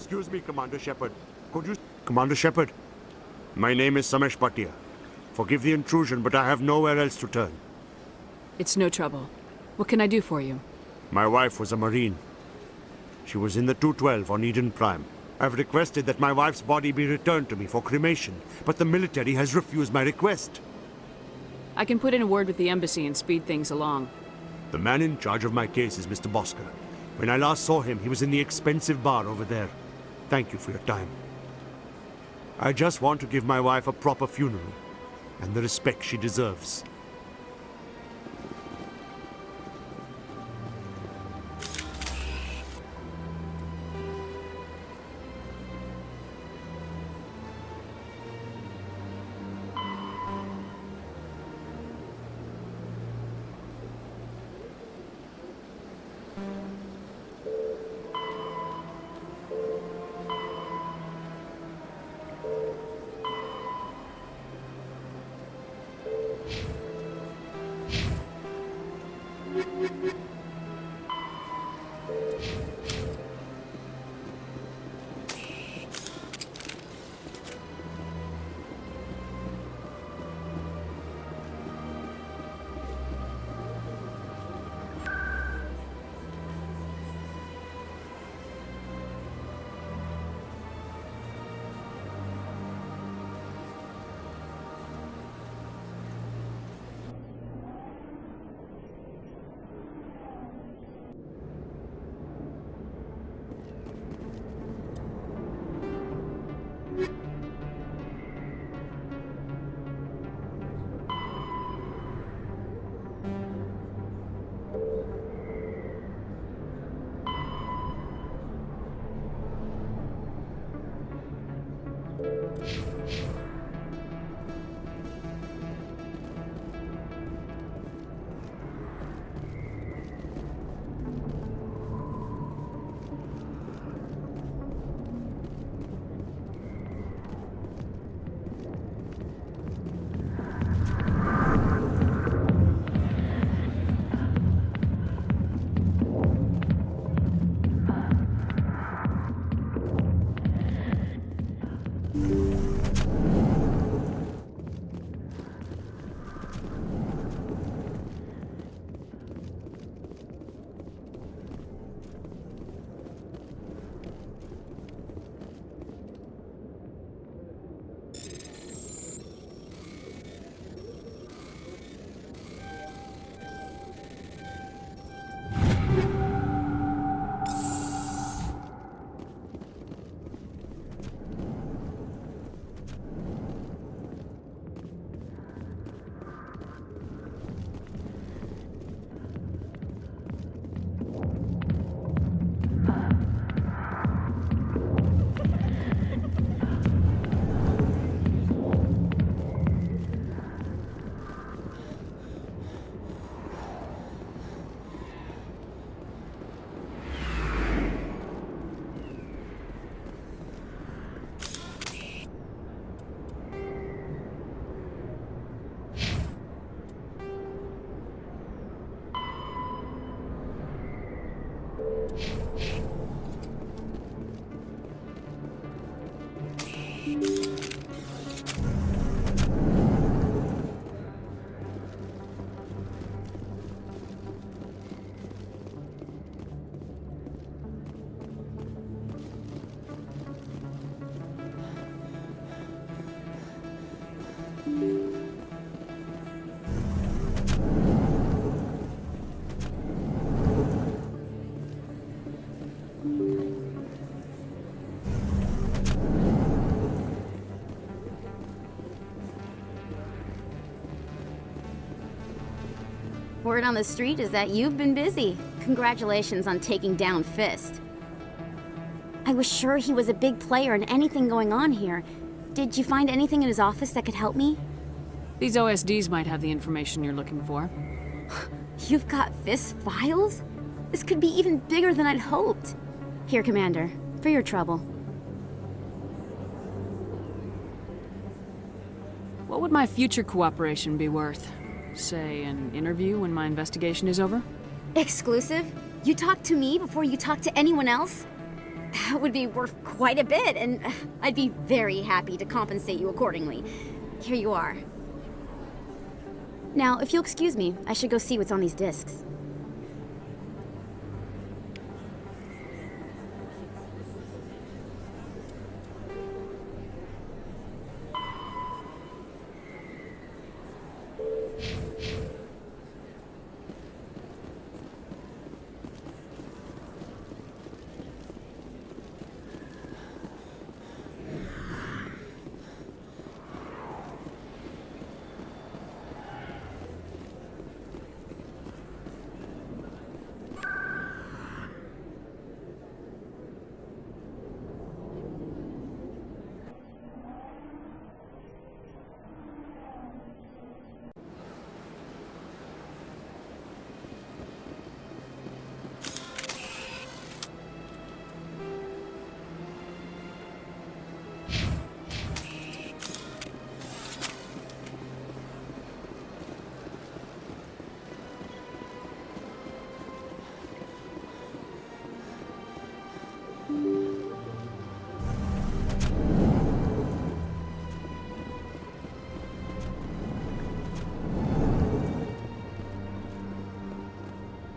Excuse me, Commander Shepard. Could you... Commander Shepard, my name is Samesh Bhatia. Forgive the intrusion, but I have nowhere else to turn. It's no trouble. What can I do for you? My wife was a Marine. She was in the 212 on Eden Prime. I've requested that my wife's body be returned to me for cremation, but the military has refused my request. I can put in a word with the embassy and speed things along. The man in charge of my case is Mr. Bosker. When I last saw him, he was in the expensive bar over there. Thank you for your time. I just want to give my wife a proper funeral, and the respect she deserves. Word on the street is that you've been busy. Congratulations on taking down Fist. I was sure he was a big player in anything going on here. Did you find anything in his office that could help me? These OSDs might have the information you're looking for. You've got Fist's files? This could be even bigger than I'd hoped. Here, Commander, for your trouble. What would my future cooperation be worth? Say, an interview when my investigation is over? Exclusive? You talk to me before you talk to anyone else? that would be worth quite a bit, and I'd be very happy to compensate you accordingly. Here you are. Now, if you'll excuse me, I should go see what's on these discs.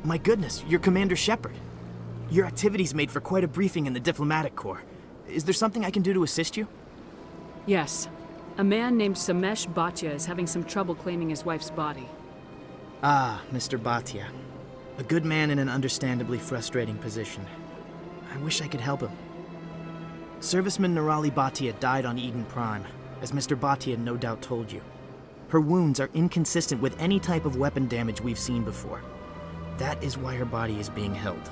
My goodness, you're Commander Shepard. Your activities made for quite a briefing in the Diplomatic Corps. Is there something I can do to assist you? Yes. A man named Samesh Bhatia is having some trouble claiming his wife's body. Ah, Mr. Bhatia. A good man in an understandably frustrating position. I wish I could help him. Serviceman Nirali Bhatia died on Eden Prime, as Mr. Bhatia no doubt told you. Her wounds are inconsistent with any type of weapon damage we've seen before. That is why her body is being held.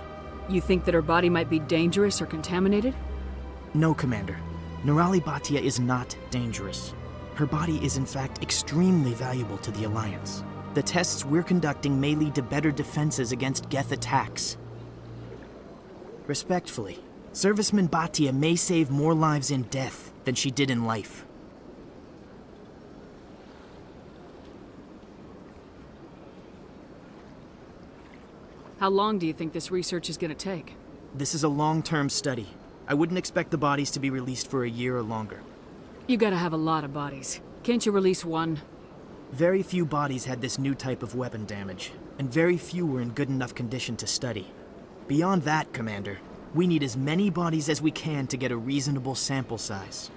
You think that her body might be dangerous or contaminated? No, Commander. Nirali Bhatia is not dangerous. Her body is in fact extremely valuable to the Alliance. The tests we're conducting may lead to better defenses against Geth attacks. Respectfully, Serviceman Bhatia may save more lives in death than she did in life. How long do you think this research is going to take? This is a long-term study. I wouldn't expect the bodies to be released for a year or longer. You gotta have a lot of bodies. Can't you release one? Very few bodies had this new type of weapon damage, and very few were in good enough condition to study. Beyond that, Commander, we need as many bodies as we can to get a reasonable sample size.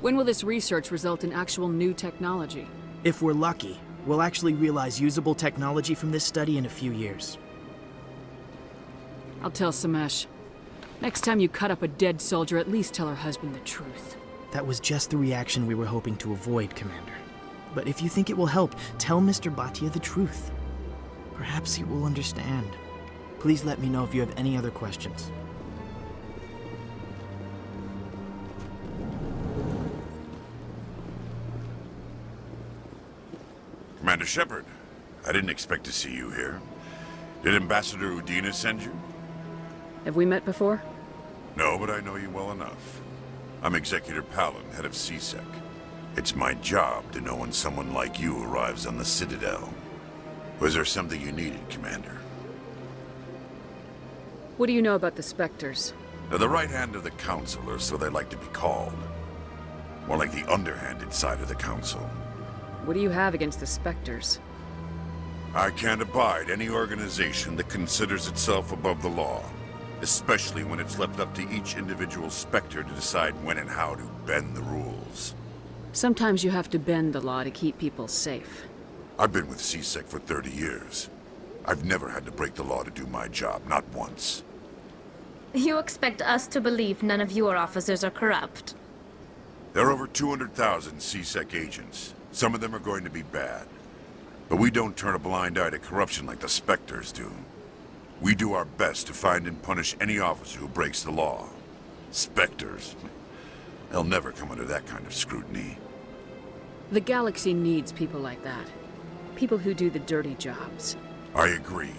When will this research result in actual new technology? If we're lucky, we'll actually realize usable technology from this study in a few years. I'll tell Samesh. Next time you cut up a dead soldier, at least tell her husband the truth. That was just the reaction we were hoping to avoid, Commander. But if you think it will help, tell Mr. Bhatia the truth. Perhaps he will understand. Please let me know if you have any other questions. Commander Shepard, I didn't expect to see you here. Did Ambassador Udina send you? Have we met before? No, but I know you well enough. I'm Executor Palin, head of CSEC. It's my job to know when someone like you arrives on the Citadel. Was there something you needed, Commander? What do you know about the Spectres? They're the right hand of the Council, or so they like to be called. More like the underhanded side of the Council. What do you have against the Spectres? I can't abide any organization that considers itself above the law. Especially when it's left up to each individual Spectre to decide when and how to bend the rules. Sometimes you have to bend the law to keep people safe. I've been with CSEC for 30 years. I've never had to break the law to do my job, not once. You expect us to believe none of your officers are corrupt? There are over 200,000 CSEC agents. Some of them are going to be bad. But we don't turn a blind eye to corruption like the Spectres do. We do our best to find and punish any officer who breaks the law. Spectres. They'll never come under that kind of scrutiny. The galaxy needs people like that. People who do the dirty jobs. I agree.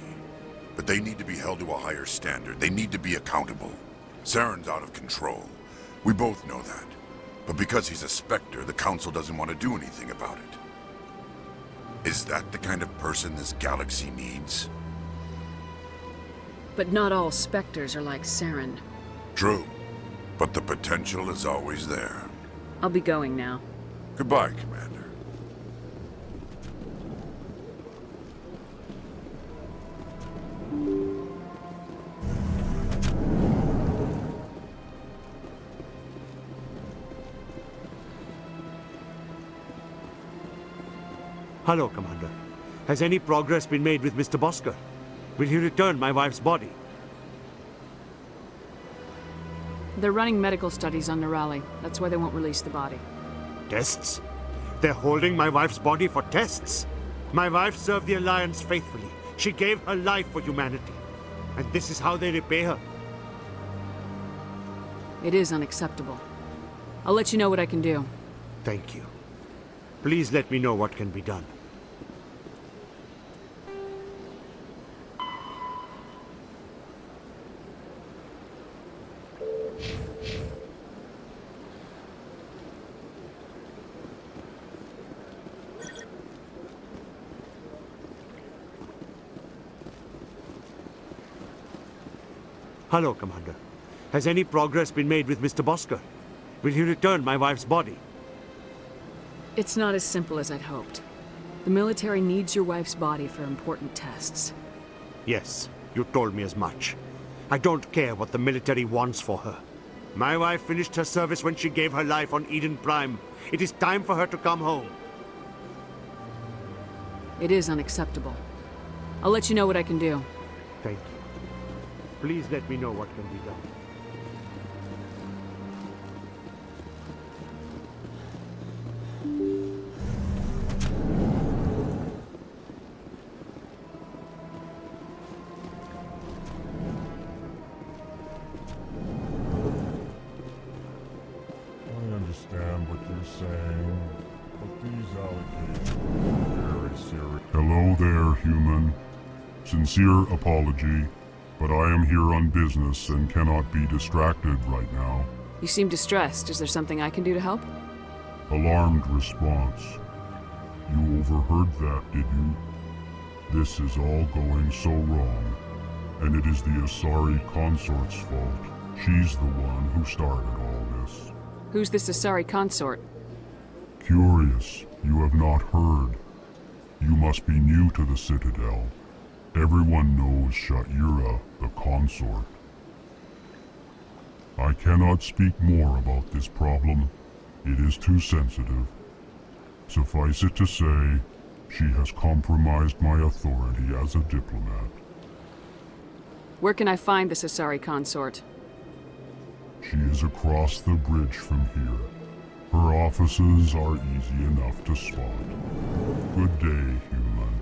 But they need to be held to a higher standard. They need to be accountable. Saren's out of control. We both know that. But because he's a Spectre, the Council doesn't want to do anything about it. Is that the kind of person this galaxy needs? But not all Spectres are like Saren. True. but the potential is always there. I'll be going now. Goodbye, Commander. Hello, Commander. Has any progress been made with Mr. Bosker? Will he return my wife's body? They're running medical studies on Nirali. That's why they won't release the body. Tests? They're holding my wife's body for tests? My wife served the Alliance faithfully. She gave her life for humanity. And this is how they repay her. It is unacceptable. I'll let you know what I can do. Thank you. Please let me know what can be done. Hello, Commander. Has any progress been made with Mr. Bosker? Will he return my wife's body? It's not as simple as I'd hoped. The military needs your wife's body for important tests. Yes, you told me as much. I don't care what the military wants for her. My wife finished her service when she gave her life on Eden Prime. It is time for her to come home. It is unacceptable. I'll let you know what I can do. Thank you. Please let me know what can be done. I understand what you're saying, but these allegations are very serious. Hello there, human. Sincere apology, but I am here on business and cannot be distracted right now. You seem distressed. Is there something I can do to help? Alarmed response. You overheard that, did you? This is all going so wrong, and it is the Asari consort's fault. She's the one who started all this. Who's this Asari consort? Curious, you have not heard. You must be new to the Citadel. Everyone knows Sha'ira, the consort. I cannot speak more about this problem. It is too sensitive. Suffice it to say, she has compromised my authority as a diplomat. Where can I find this Asari consort? She is across the bridge from here. Her offices are easy enough to spot. Good day, human.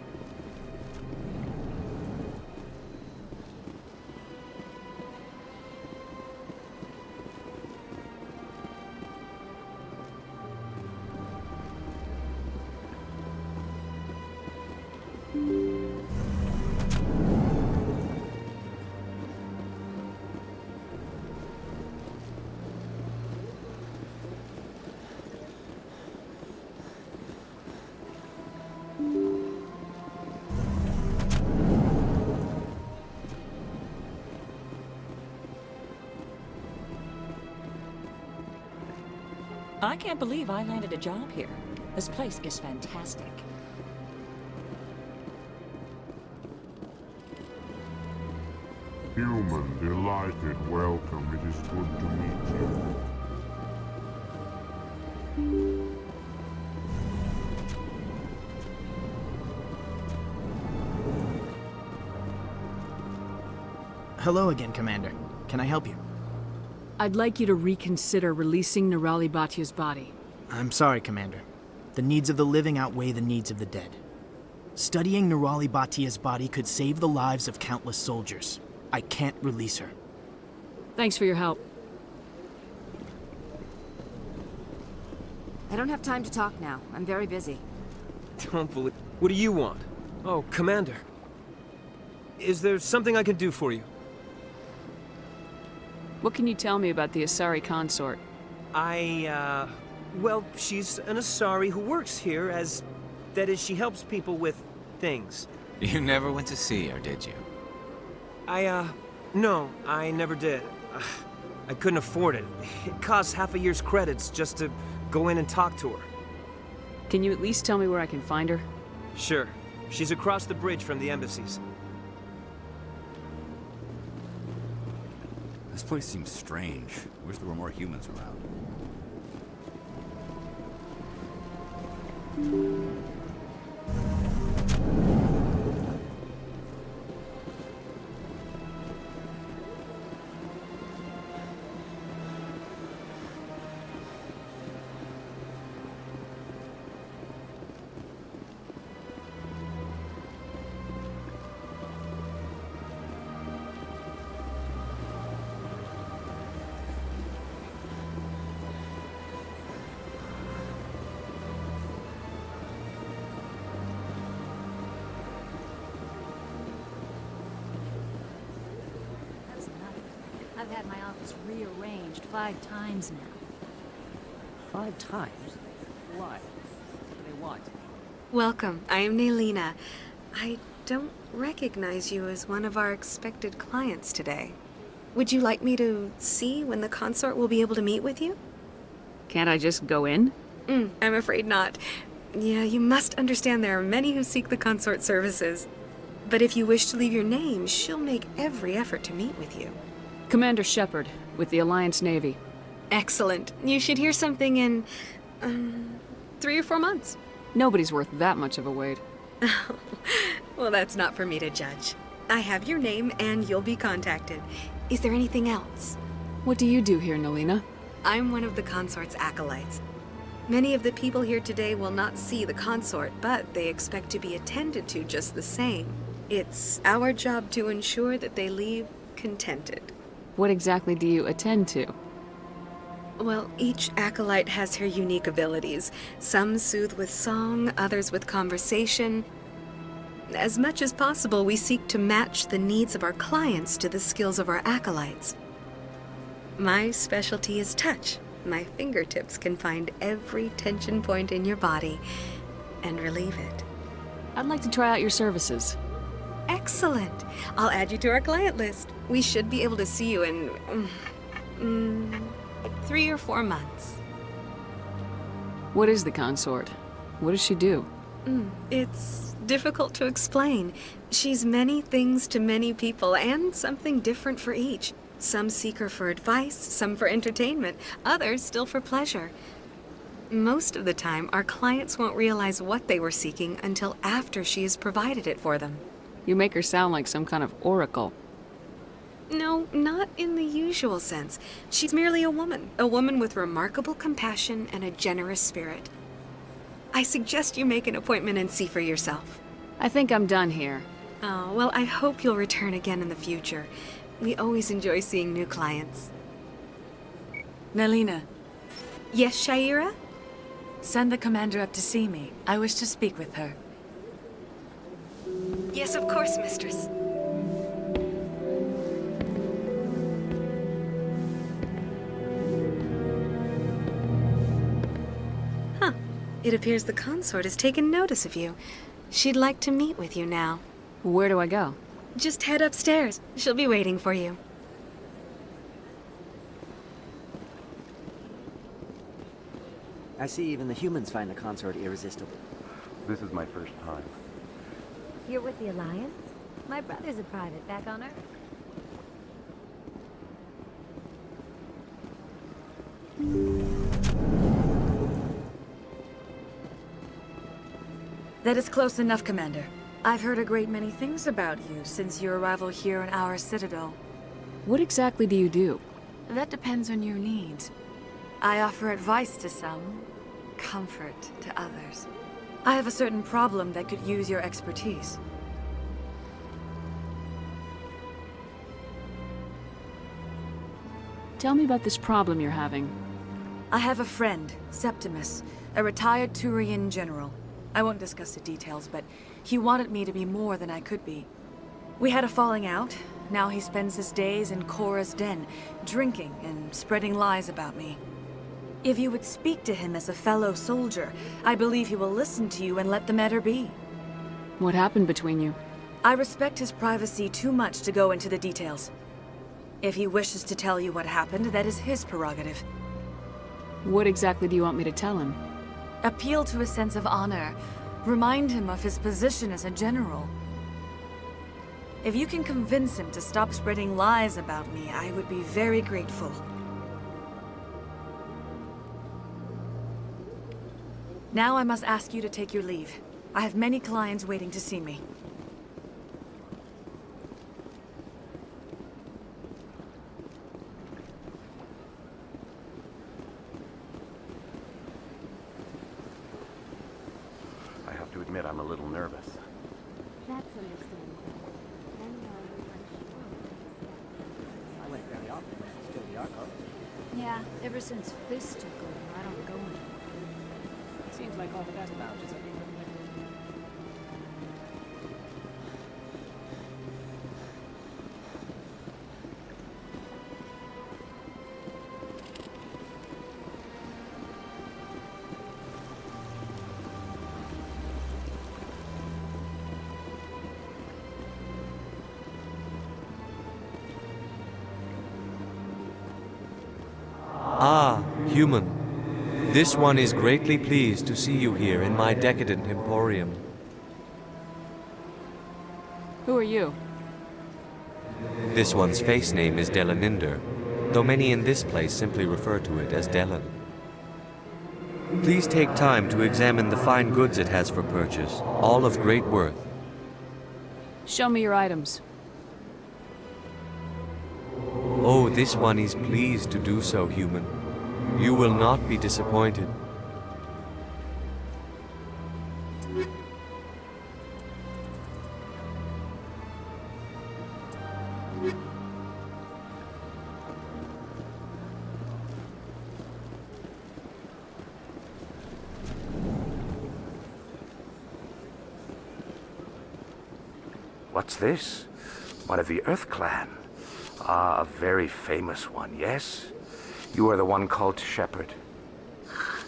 I can't believe I landed a job here. This place is fantastic. Human, delighted, welcome. It is good to meet you. Hello again, Commander. Can I help you? I'd like you to reconsider releasing Nirali Batia's body. I'm sorry, Commander. The needs of the living outweigh the needs of the dead. Studying Nirali Batia's body could save the lives of countless soldiers. I can't release her. Thanks for your help. I don't have time to talk now. I'm very busy. Don't believe... What do you want? Oh, Commander. Is there something I can do for you? What can you tell me about the Asari consort? Well, she's an Asari who works here as... That is, she helps people with things. You never went to see her, did you? No, I never did. I couldn't afford it. It costs half a year's credits just to go in and talk to her. Can you at least tell me where I can find her? Sure. She's across the bridge from the embassies. This place seems strange. Wish there were more humans around. I've had my office rearranged 5 times now. 5 times? Why? What do they want? Welcome. I am Nelina. I don't recognize you as one of our expected clients today. Would you like me to see when the consort will be able to meet with you? Can't I just go in? I'm afraid not. Yeah, you must understand there are many who seek the consort services. But if you wish to leave your name, she'll make every effort to meet with you. Commander Shepard, with the Alliance Navy. Excellent. You should hear something in, 3 or 4 months. Nobody's worth that much of a wait. Well, that's not for me to judge. I have your name and you'll be contacted. Is there anything else? What do you do here, Nelina? I'm one of the consort's acolytes. Many of the people here today will not see the consort, but they expect to be attended to just the same. It's our job to ensure that they leave contented. What exactly do you attend to? Well, each acolyte has her unique abilities. Some soothe with song, others with conversation. As much as possible, we seek to match the needs of our clients to the skills of our acolytes. My specialty is touch. My fingertips can find every tension point in your body and relieve it. I'd like to try out your services. Excellent. I'll add you to our client list. We should be able to see you in 3 or 4 months. What is the consort? What does she do? It's difficult to explain. She's many things to many people, and something different for each. Some seek her for advice, some for entertainment, others still for pleasure. Most of the time, our clients won't realize what they were seeking until after she has provided it for them. You make her sound like some kind of oracle. No, not in the usual sense. She's merely a woman with remarkable compassion and a generous spirit. I suggest you make an appointment and see for yourself. I think I'm done here. Oh, well, I hope you'll return again in the future. We always enjoy seeing new clients. Nelina. Yes, Shaira? Send the commander up to see me. I wish to speak with her. Yes, of course, mistress. Huh. It appears the consort has taken notice of you. She'd like to meet with you now. Where do I go? Just head upstairs. She'll be waiting for you. I see even the humans find the consort irresistible. This is my first time. You're with the Alliance? My brother's a private back on Earth. That is close enough, Commander. I've heard a great many things about you since your arrival here in our citadel. What exactly do you do? That depends on your needs. I offer advice to some, comfort to others. I have a certain problem that could use your expertise. Tell me about this problem you're having. I have a friend, Septimus, a retired Turian general. I won't discuss the details, but he wanted me to be more than I could be. We had a falling out. Now he spends his days in Korra's den, drinking and spreading lies about me. If you would speak to him as a fellow soldier, I believe he will listen to you and let the matter be. What happened between you? I respect his privacy too much to go into the details. If he wishes to tell you what happened, that is his prerogative. What exactly do you want me to tell him? Appeal to his sense of honor. Remind him of his position as a general. If you can convince him to stop spreading lies about me, I would be very grateful. Now I must ask you to take your leave. I have many clients waiting to see me. I have to admit I'm a little nervous. That's understandable. I went very often to steal the Arco. Yeah, ever since Fist took over, I don't go anymore. Seems like all the best vouchers are being Ah, human. This one is greatly pleased to see you here in my decadent emporium. Who are you? This one's face name is Delaninder, though many in this place simply refer to it as Delan. Please take time to examine the fine goods it has for purchase, all of great worth. Show me your items. Oh, this one is pleased to do so, human. You will not be disappointed. What's this? One of the Earth Clan. Ah, a very famous one, yes? You are the one called Shepard.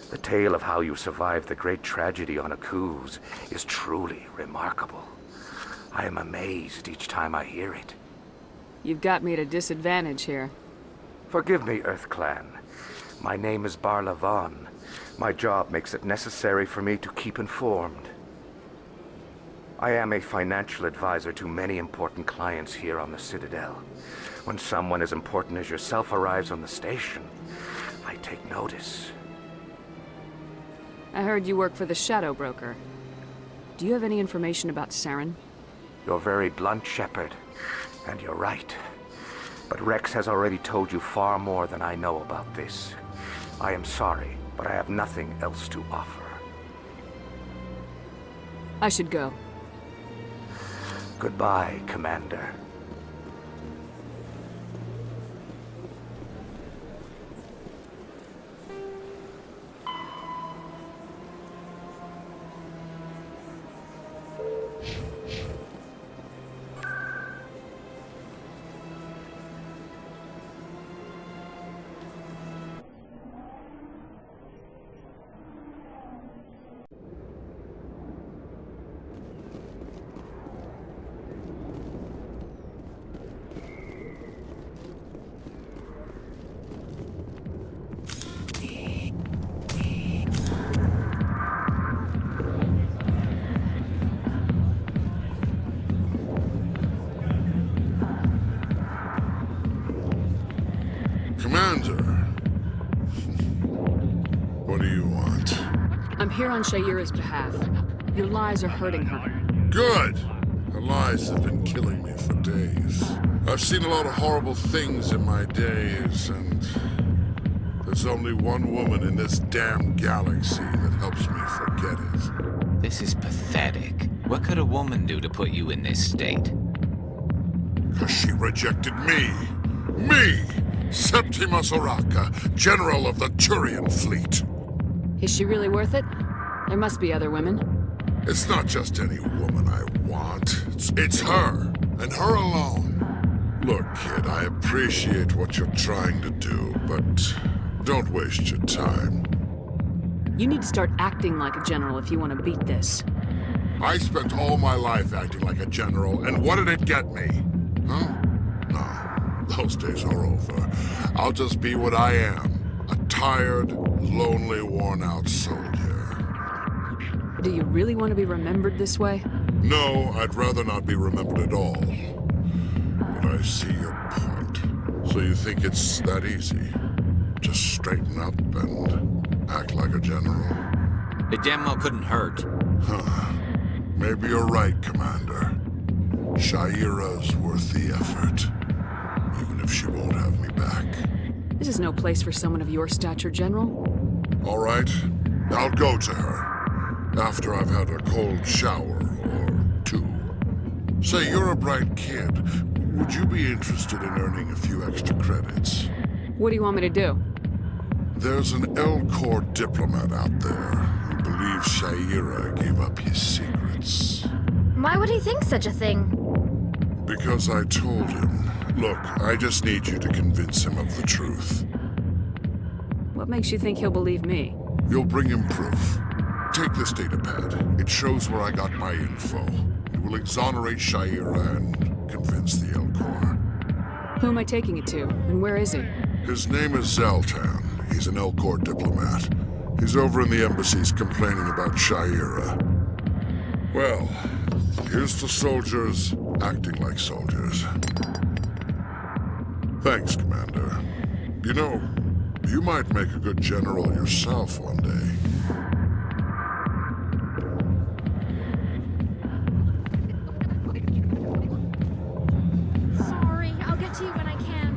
The tale of how you survived the great tragedy on Akuz is truly remarkable. I am amazed each time I hear it. You've got me at a disadvantage here. Forgive me, Earth Clan. My name is Barla Vaughn. My job makes it necessary for me to keep informed. I am a financial advisor to many important clients here on the Citadel. When someone as important as yourself arrives on the station, I take notice. I heard you work for the Shadow Broker. Do you have any information about Saren? You're very blunt, Shepard, and you're right. But Rex has already told you far more than I know about this. I am sorry, but I have nothing else to offer. I should go. Goodbye, Commander. Commander, what do you want? I'm here on Shayura's behalf. Your lies are hurting her. Good! Her lies have been killing me for days. I've seen a lot of horrible things in my days, and there's only one woman in this damn galaxy that helps me forget it. This is pathetic. What could a woman do to put you in this state? 'Cause she rejected me! Me! Septimus Oraka, General of the Turian Fleet. Is she really worth it? There must be other women. It's not just any woman I want. It's her, and her alone. Look, kid, I appreciate what you're trying to do, but don't waste your time. You need to start acting like a general if you want to beat this. I spent all my life acting like a general, and what did it get me? Huh? No. those days are over. I'll just be what I am. A tired, lonely, worn-out soldier. Do you really want to be remembered this way? No, I'd rather not be remembered at all. But I see your point. So you think it's that easy? Just straighten up and act like a general? It damn well couldn't hurt. Huh. Maybe you're right, Commander. Shaira's worth the effort. Even if she won't have me back. This is no place for someone of your stature, General. All right, I'll go to her. After I've had a cold shower or two. Say, you're a bright kid. Would you be interested in earning a few extra credits? What do you want me to do? There's an Elcor diplomat out there who believes Shaira gave up his secrets. Why would he think such a thing? Because I told him. Look, I just need you to convince him of the truth. What makes you think he'll believe me? You'll bring him proof. Take this datapad. It shows where I got my info. It will exonerate Shaira and convince the Elcor. Who am I taking it to, and where is he? His name is Zaltan. He's an Elcor diplomat. He's over in the embassies complaining about Shaira. Well, here's to soldiers acting like soldiers. Thanks, Commander. You know, you might make a good general yourself one day. Sorry, I'll get to you when I can.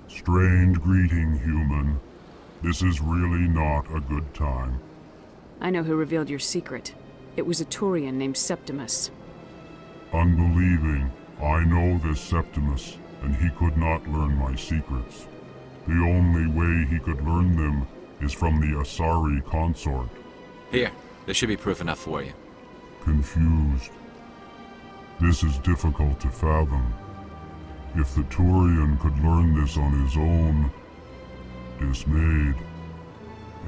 Strange greeting, human. This is really not a good time. I know who revealed your secret. It was a Turian named Septimus. Unbelieving, I know this Septimus, and he could not learn my secrets. The only way he could learn them is from the Asari consort. Here, there should be proof enough for you. Confused. This is difficult to fathom. If the Turian could learn this on his own, dismayed,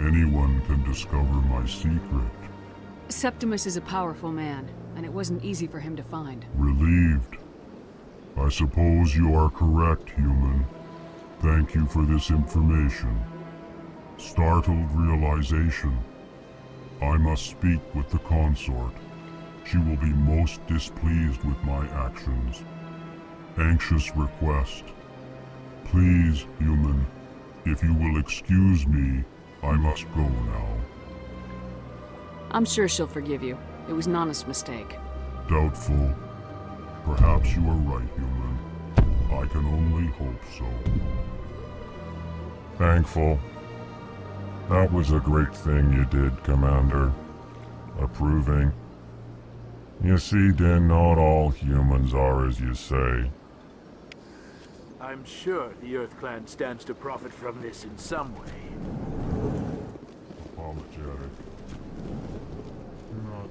anyone can discover my secret. Septimus is a powerful man, and it wasn't easy for him to find. Relieved. I suppose you are correct, human. Thank you for this information. Startled realization. I must speak with the consort. She will be most displeased with my actions. Anxious request. Please, human, if you will excuse me, I must go now. I'm sure she'll forgive you. It was Nana's mistake. Doubtful. Perhaps you are right, human. I can only hope so. Thankful. That was a great thing you did, Commander. Approving. You see, Din, not all humans are as you say. I'm sure the Earth Clan stands to profit from this in some way. Apologetic. Not.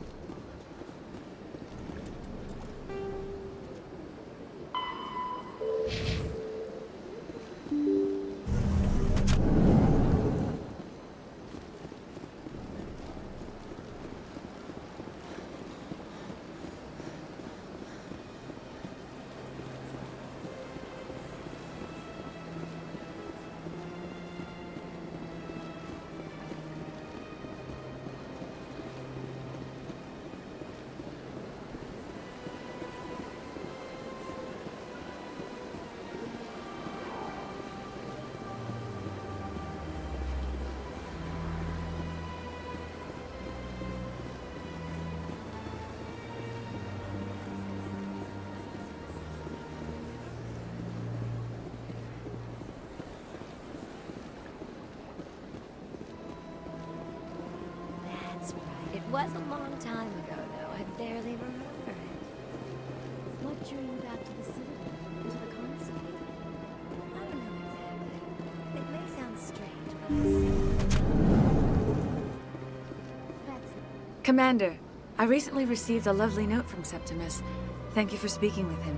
That's right. It was a long time ago, though. I barely remember it. What drew you back to the Citadel? To the console? I don't know exactly. It may sound strange, but that's... Commander, I recently received a lovely note from Septimus. Thank you for speaking with him.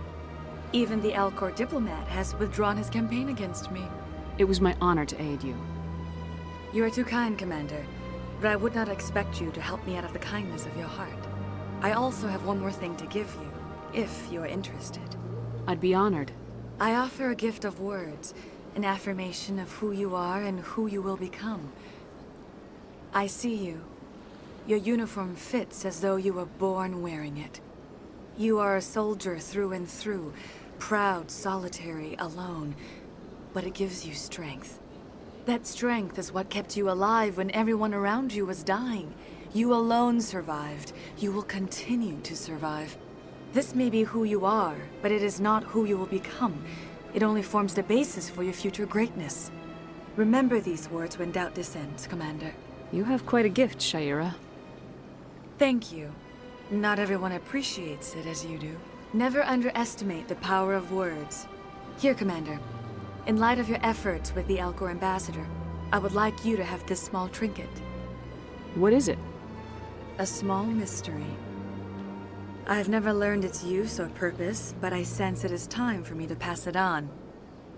Even the Alcor diplomat has withdrawn his campaign against me. It was my honor to aid you. You are too kind, Commander, but I would not expect you to help me out of the kindness of your heart. I also have one more thing to give you, if you are interested. I'd be honored. I offer a gift of words, an affirmation of who you are and who you will become. I see you. Your uniform fits as though you were born wearing it. You are a soldier through and through, proud, solitary, alone, but it gives you strength. That strength is what kept you alive when everyone around you was dying. You alone survived. You will continue to survive. This may be who you are, but it is not who you will become. It only forms the basis for your future greatness. Remember these words when doubt descends, Commander. You have quite a gift, Sha'ira. Thank you. Not everyone appreciates it as you do. Never underestimate the power of words. Here, Commander. In light of your efforts with the Alcor ambassador, I would like you to have this small trinket. What is it? A small mystery. I have never learned its use or purpose, but I sense it is time for me to pass it on.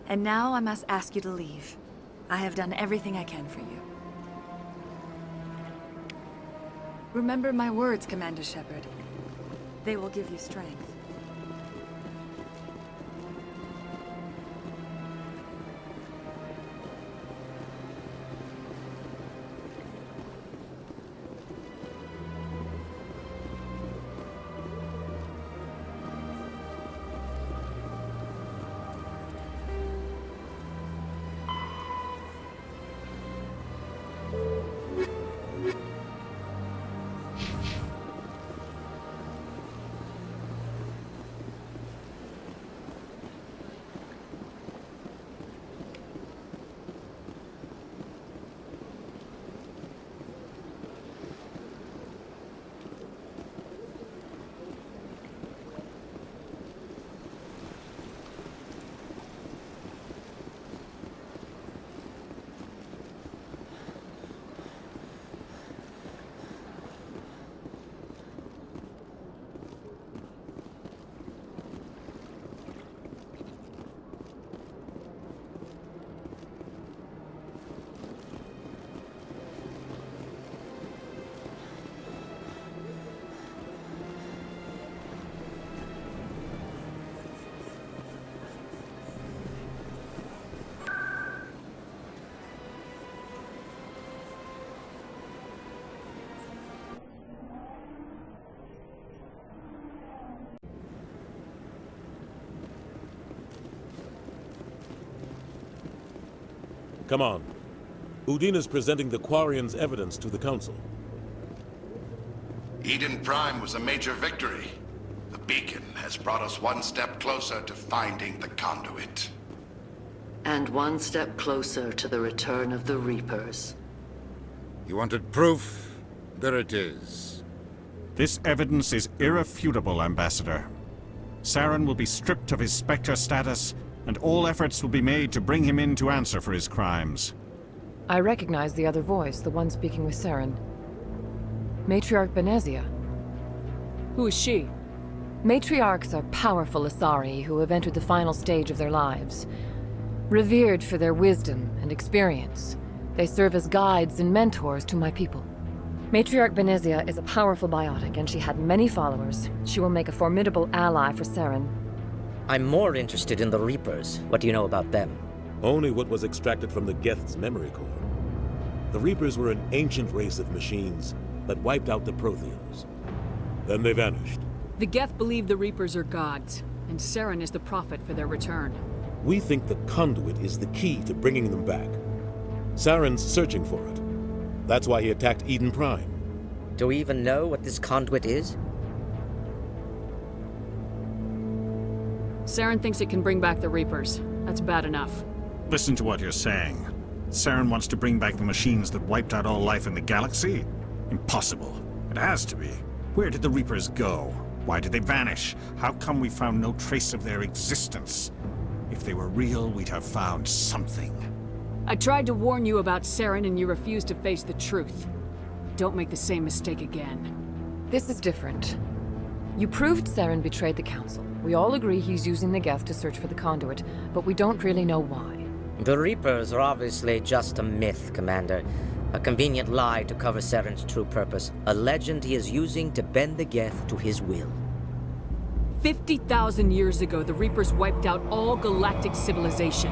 And now I must ask you to leave. I have done everything I can for you. Remember my words, Commander Shepard. They will give you strength. Come on. Udina's presenting the Quarians' evidence to the Council. Eden Prime was a major victory. The beacon has brought us one step closer to finding the conduit. And one step closer to the return of the Reapers. You wanted proof? There it is. This evidence is irrefutable, Ambassador. Saren will be stripped of his Spectre status, and all efforts will be made to bring him in to answer for his crimes. I recognize the other voice, the one speaking with Saren. Matriarch Benezia. Who is she? Matriarchs are powerful Asari who have entered the final stage of their lives. Revered for their wisdom and experience, they serve as guides and mentors to my people. Matriarch Benezia is a powerful biotic, and she had many followers. She will make a formidable ally for Saren. I'm more interested in the Reapers. What do you know about them? Only what was extracted from the Geth's memory core. The Reapers were an ancient race of machines that wiped out the Protheans. Then they vanished. The Geth believe the Reapers are gods, and Saren is the prophet for their return. We think the conduit is the key to bringing them back. Saren's searching for it. That's why he attacked Eden Prime. Do we even know what this conduit is? Saren thinks it can bring back the Reapers. That's bad enough. Listen to what you're saying. Saren wants to bring back the machines that wiped out all life in the galaxy? Impossible. It has to be. Where did the Reapers go? Why did they vanish? How come we found no trace of their existence? If they were real, we'd have found something. I tried to warn you about Saren and you refused to face the truth. Don't make the same mistake again. This is different. You proved Saren betrayed the Council. We all agree he's using the Geth to search for the conduit, but we don't really know why. The Reapers are obviously just a myth, Commander. A convenient lie to cover Saren's true purpose. A legend he is using to bend the Geth to his will. 50,000 years ago, the Reapers wiped out all galactic civilization.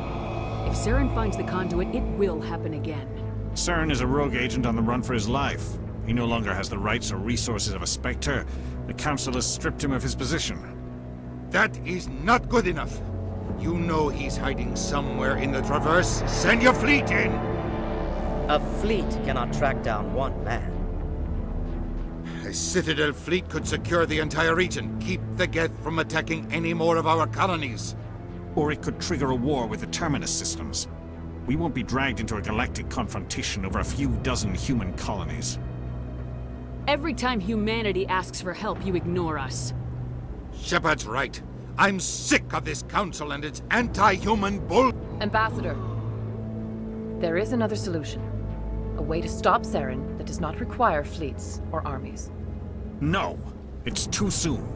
If Saren finds the conduit, it will happen again. Saren is a rogue agent on the run for his life. He no longer has the rights or resources of a Spectre. The Council has stripped him of his position. That is not good enough. You know he's hiding somewhere in the Traverse. Send your fleet in! A fleet cannot track down one man. A Citadel fleet could secure the entire region, keep the Geth from attacking any more of our colonies. Or it could trigger a war with the Terminus systems. We won't be dragged into a galactic confrontation over a few dozen human colonies. Every time humanity asks for help, you ignore us. Shepard's right. I'm sick of this council and its anti-human bull— Ambassador, there is another solution. A way to stop Saren that does not require fleets or armies. No! It's too soon.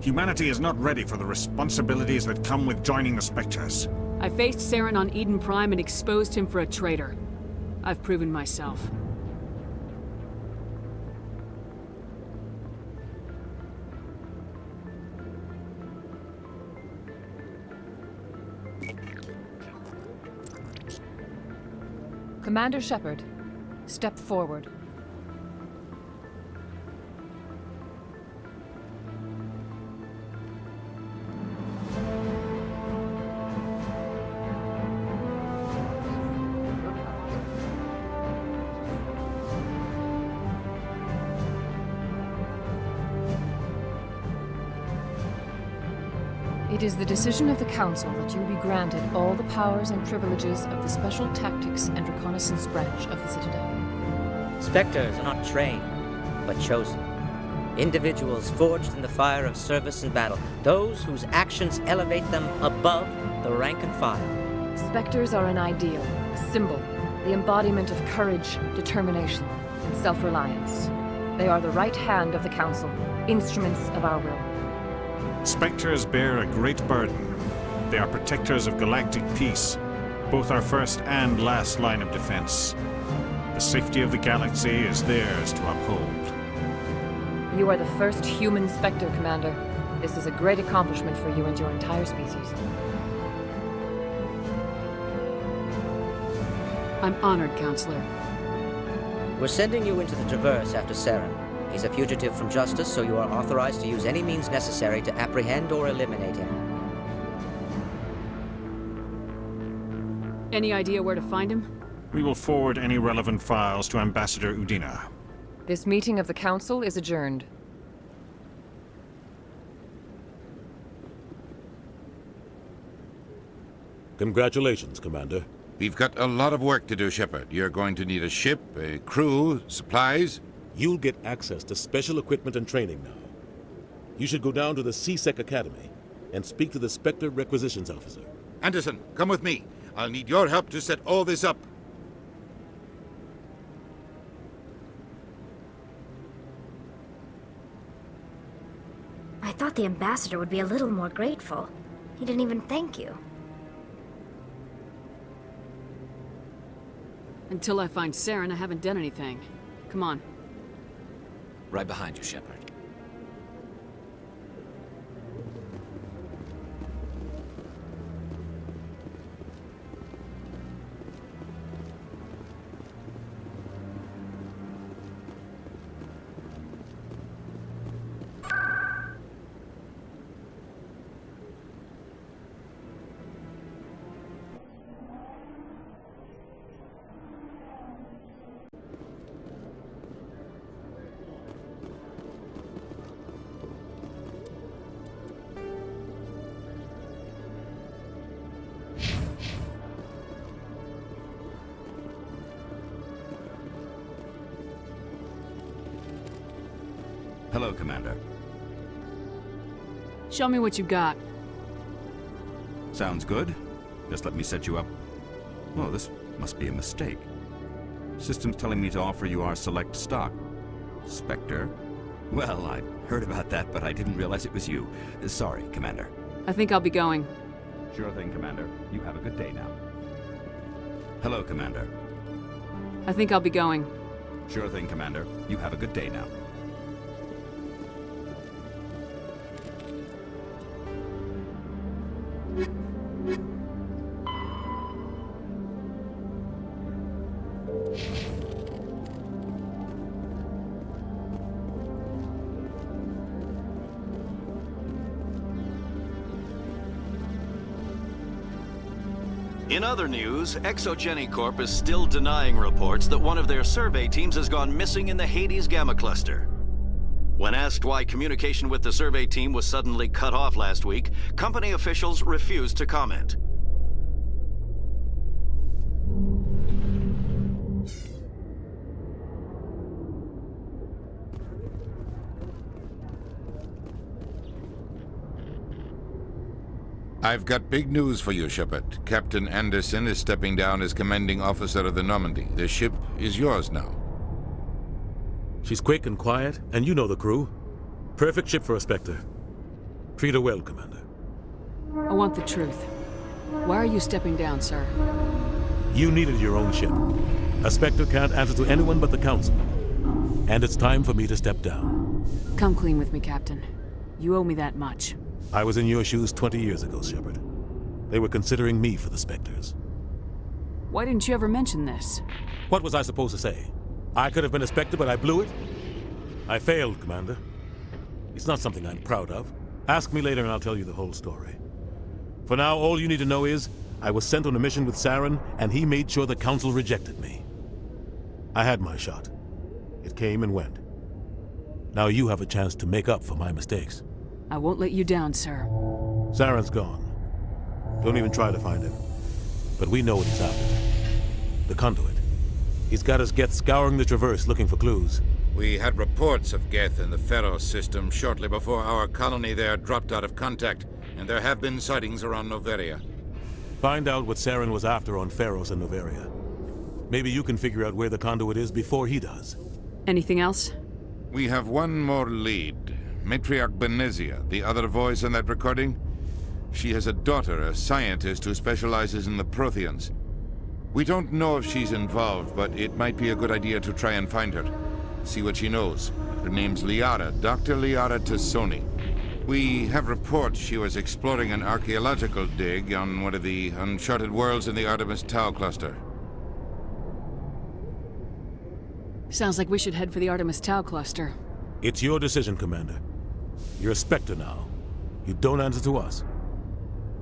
Humanity is not ready for the responsibilities that come with joining the Spectres. I faced Saren on Eden Prime and exposed him for a traitor. I've proven myself. Commander Shepard, step forward. It is the decision of the Council that you be granted all the powers and privileges of the Special Tactics and Reconnaissance branch of the Citadel. Spectres are not trained, but chosen. Individuals forged in the fire of service and battle. Those whose actions elevate them above the rank and file. Spectres are an ideal, a symbol, the embodiment of courage, determination, and self-reliance. They are the right hand of the Council, instruments of our will. Spectres bear a great burden. They are protectors of galactic peace, both our first and last line of defense. The safety of the galaxy is theirs to uphold. You are the first human Spectre, Commander. This is a great accomplishment for you and your entire species. I'm honored, Counselor. We're sending you into the Traverse after Saren. He's a fugitive from justice, so you are authorized to use any means necessary to apprehend or eliminate him. Any idea where to find him? We will forward any relevant files to Ambassador Udina. This meeting of the Council is adjourned. Congratulations, Commander. We've got a lot of work to do, Shepard. You're going to need a ship, a crew, supplies. You'll get access to special equipment and training now. You should go down to the C-Sec Academy and speak to the Spectre Requisitions Officer. Anderson, come with me. I'll need your help to set all this up. I thought the ambassador would be a little more grateful. He didn't even thank you. Until I find Saren, I haven't done anything. Come on. Right behind you, Shepard. Hello, Commander. Show me what you got. Sounds good. Just let me set you up. Oh, this must be a mistake. System's telling me to offer you our select stock. Spectre? Well, I heard about that, but I didn't realize it was you. Sorry, Commander. I think I'll be going. Sure thing, Commander. You have a good day now. Hello, Commander. I think I'll be going. Sure thing, Commander. You have a good day now. In other news, Exogeny Corp is still denying reports that one of their survey teams has gone missing in the Hades Gamma Cluster. When asked why communication with the survey team was suddenly cut off last week, company officials refused to comment. I've got big news for you, Shepard. Captain Anderson is stepping down as commanding officer of the Normandy. The ship is yours now. She's quick and quiet, and you know the crew. Perfect ship for a Spectre. Treat her well, Commander. I want the truth. Why are you stepping down, sir? You needed your own ship. A Spectre can't answer to anyone but the Council. And it's time for me to step down. Come clean with me, Captain. You owe me that much. I was in your shoes 20 years ago, Shepard. They were considering me for the Spectres. Why didn't you ever mention this? What was I supposed to say? I could have been a Spectre, but I blew it? I failed, Commander. It's not something I'm proud of. Ask me later and I'll tell you the whole story. For now, all you need to know is, I was sent on a mission with Saren, and he made sure the Council rejected me. I had my shot. It came and went. Now you have a chance to make up for my mistakes. I won't let you down, sir. Saren's gone. Don't even try to find him. But we know what he's after. The Conduit. He's got his Geth scouring the Traverse looking for clues. We had reports of Geth in the Pharos system shortly before our colony there dropped out of contact, and there have been sightings around Noveria. Find out what Saren was after on Pharos and Noveria. Maybe you can figure out where the Conduit is before he does. Anything else? We have one more lead. Matriarch Benezia, the other voice in that recording. She has a daughter, a scientist who specializes in the Protheans. We don't know if she's involved, but it might be a good idea to try and find her. See what she knows. Her name's Liara, Dr. Liara Tassoni. We have reports she was exploring an archaeological dig on one of the uncharted worlds in the Artemis Tau cluster. Sounds like we should head for the Artemis Tau cluster. It's your decision, Commander. You're a Spectre now. You don't answer to us.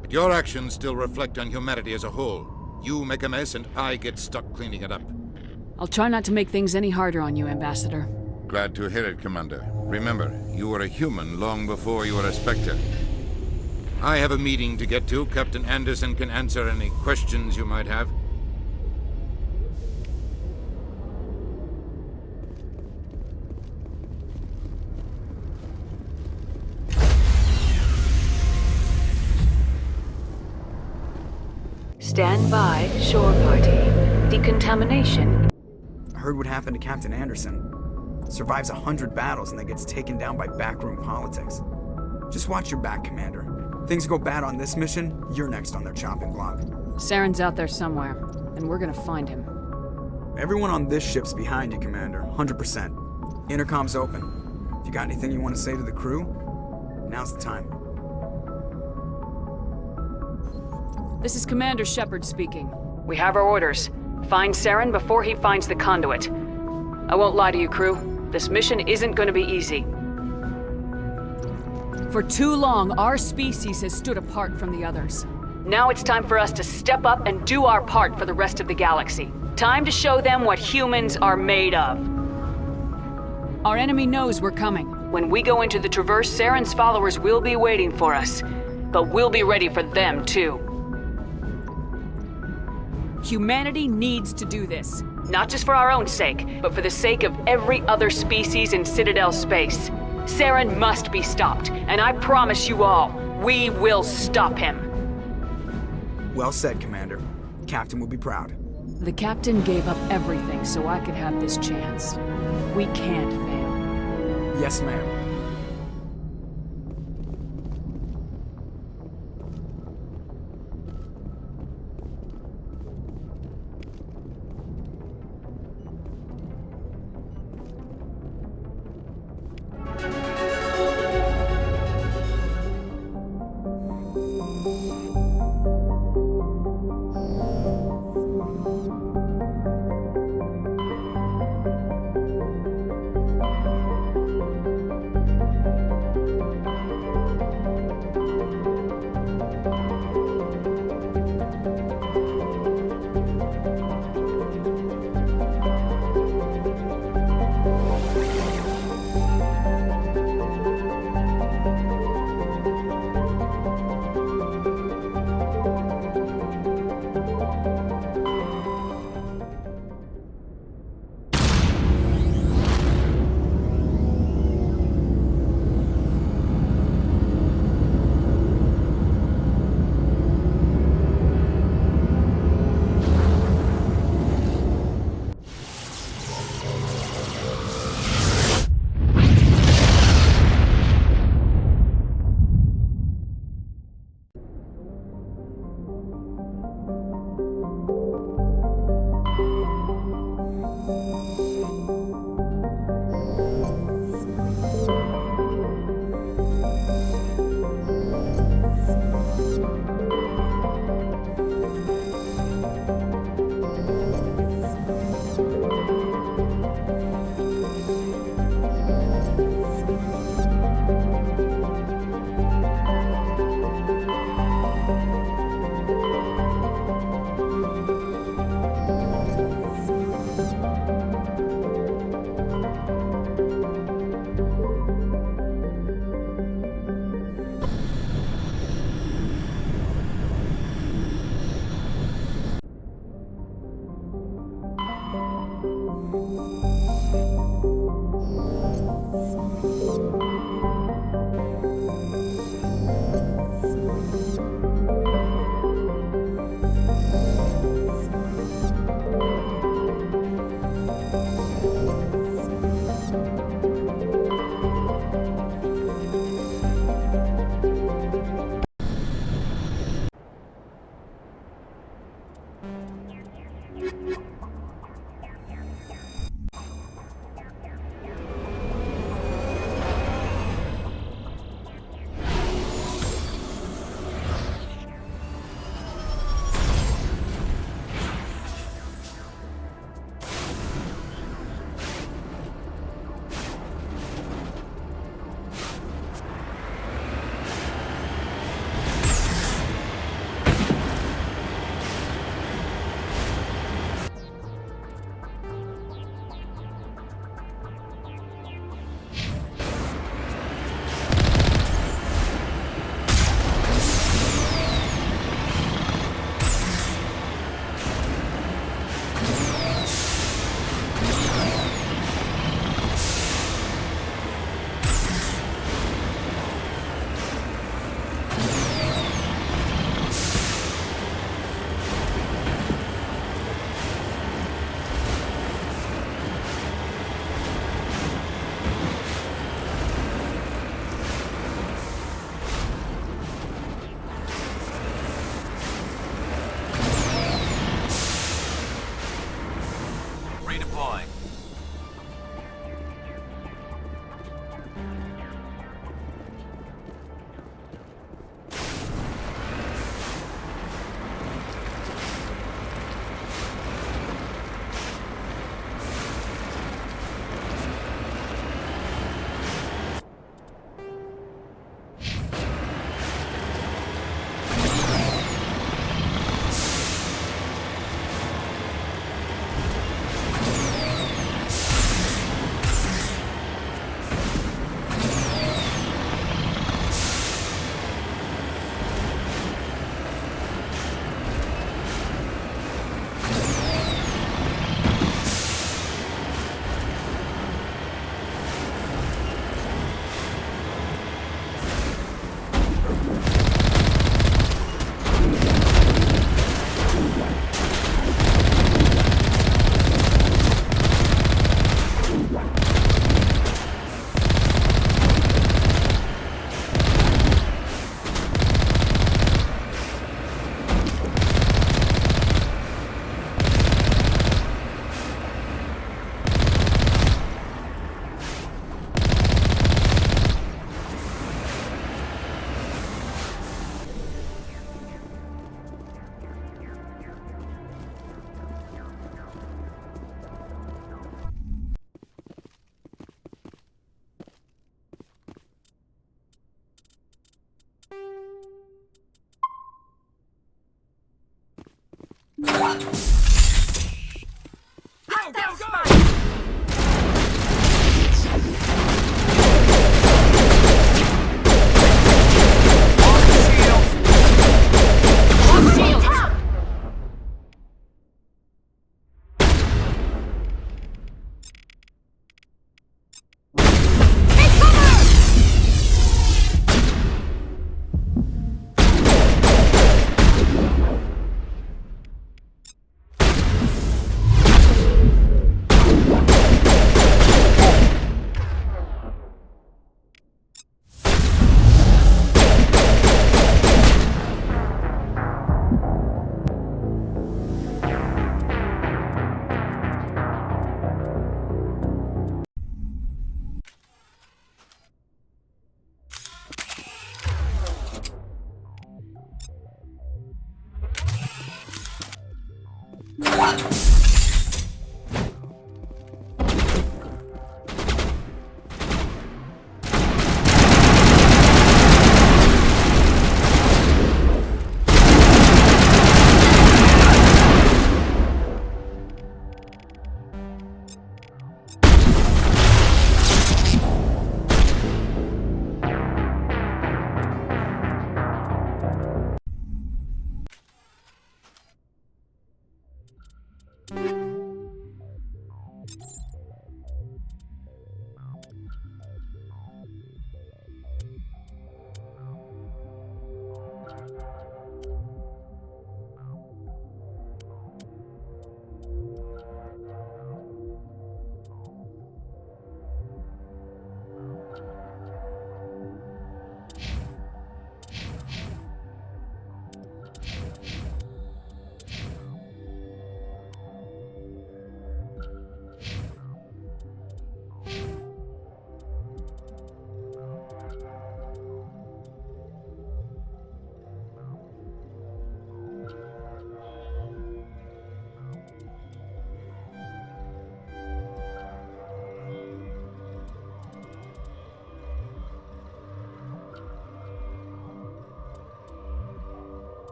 But your actions still reflect on humanity as a whole. You make a mess and I get stuck cleaning it up. I'll try not to make things any harder on you, Ambassador. Glad to hear it, Commander. Remember, you were a human long before you were a Spectre. I have a meeting to get to. Captain Anderson can answer any questions you might have. Stand by, shore party. Decontamination. I heard what happened to Captain Anderson. Survives 100 battles and then gets taken down by backroom politics. Just watch your back, Commander. Things go bad on this mission, you're next on their chopping block. Saren's out there somewhere, and we're gonna find him. Everyone on this ship's behind you, Commander. 100%. Intercom's open. If you got anything you want to say to the crew, now's the time. This is Commander Shepard speaking. We have our orders. Find Saren before he finds the Conduit. I won't lie to you, crew. This mission isn't going to be easy. For too long, our species has stood apart from the others. Now it's time for us to step up and do our part for the rest of the galaxy. Time to show them what humans are made of. Our enemy knows we're coming. When we go into the Traverse, Saren's followers will be waiting for us. But we'll be ready for them, too. Humanity needs to do this. Not just for our own sake, but for the sake of every other species in Citadel space. Saren must be stopped, and I promise you all, we will stop him. Well said, Commander. Captain will be proud. The captain gave up everything so I could have this chance. We can't fail. Yes, ma'am.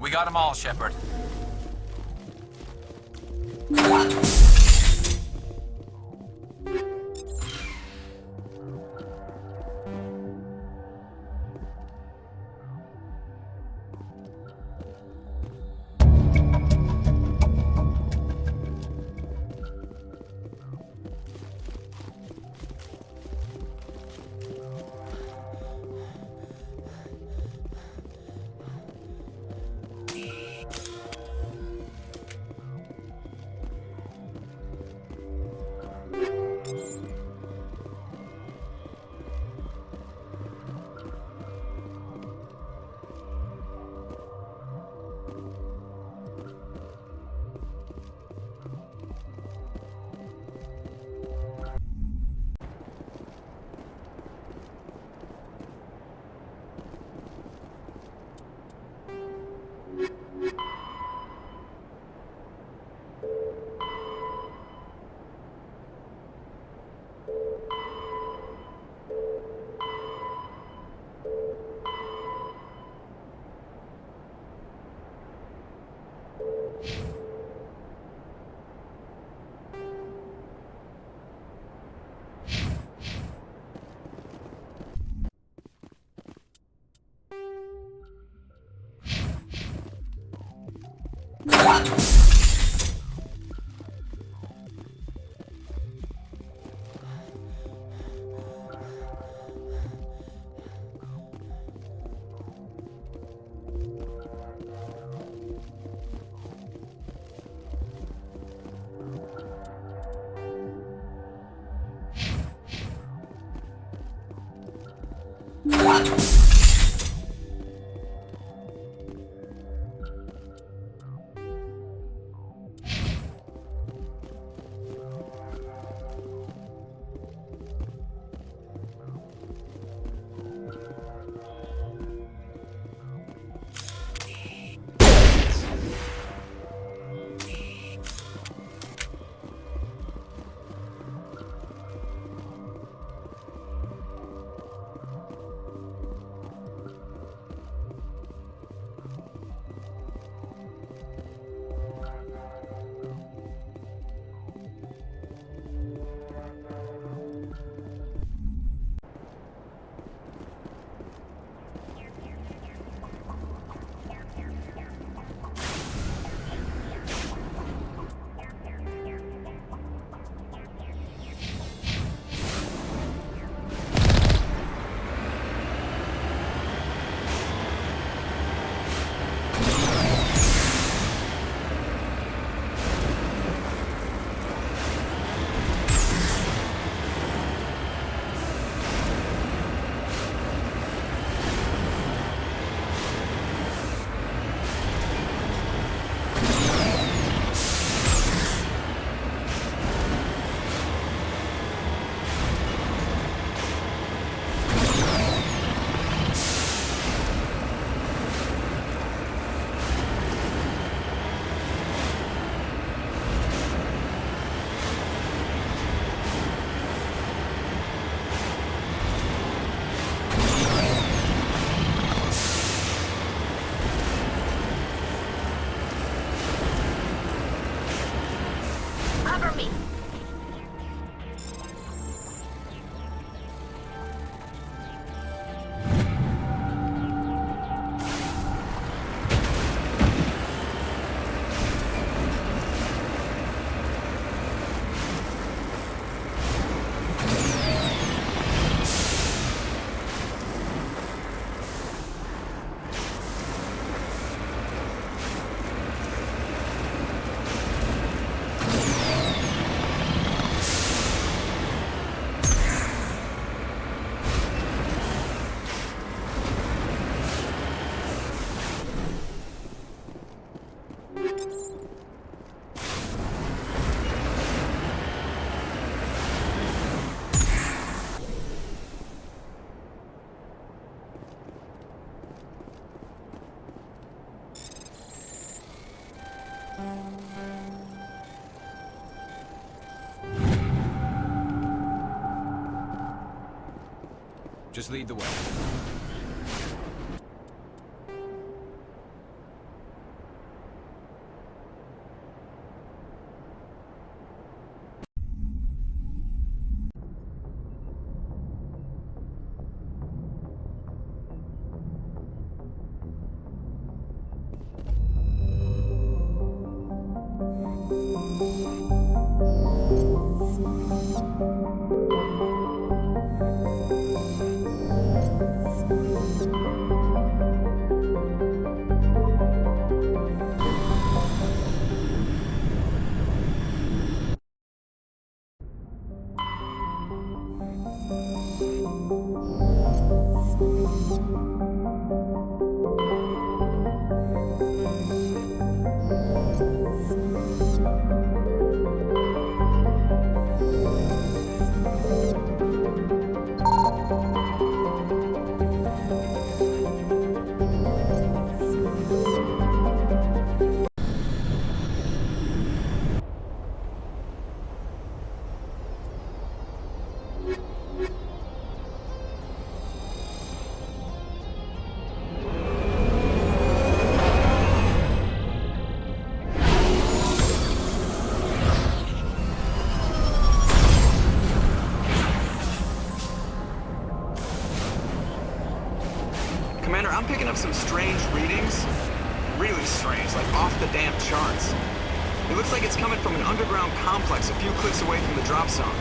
We got them all, Shepard. Just lead the way. Commander, I'm picking up some strange readings. Really strange, like off the damn charts. It looks like it's coming from an underground complex a few clicks away from the drop zone.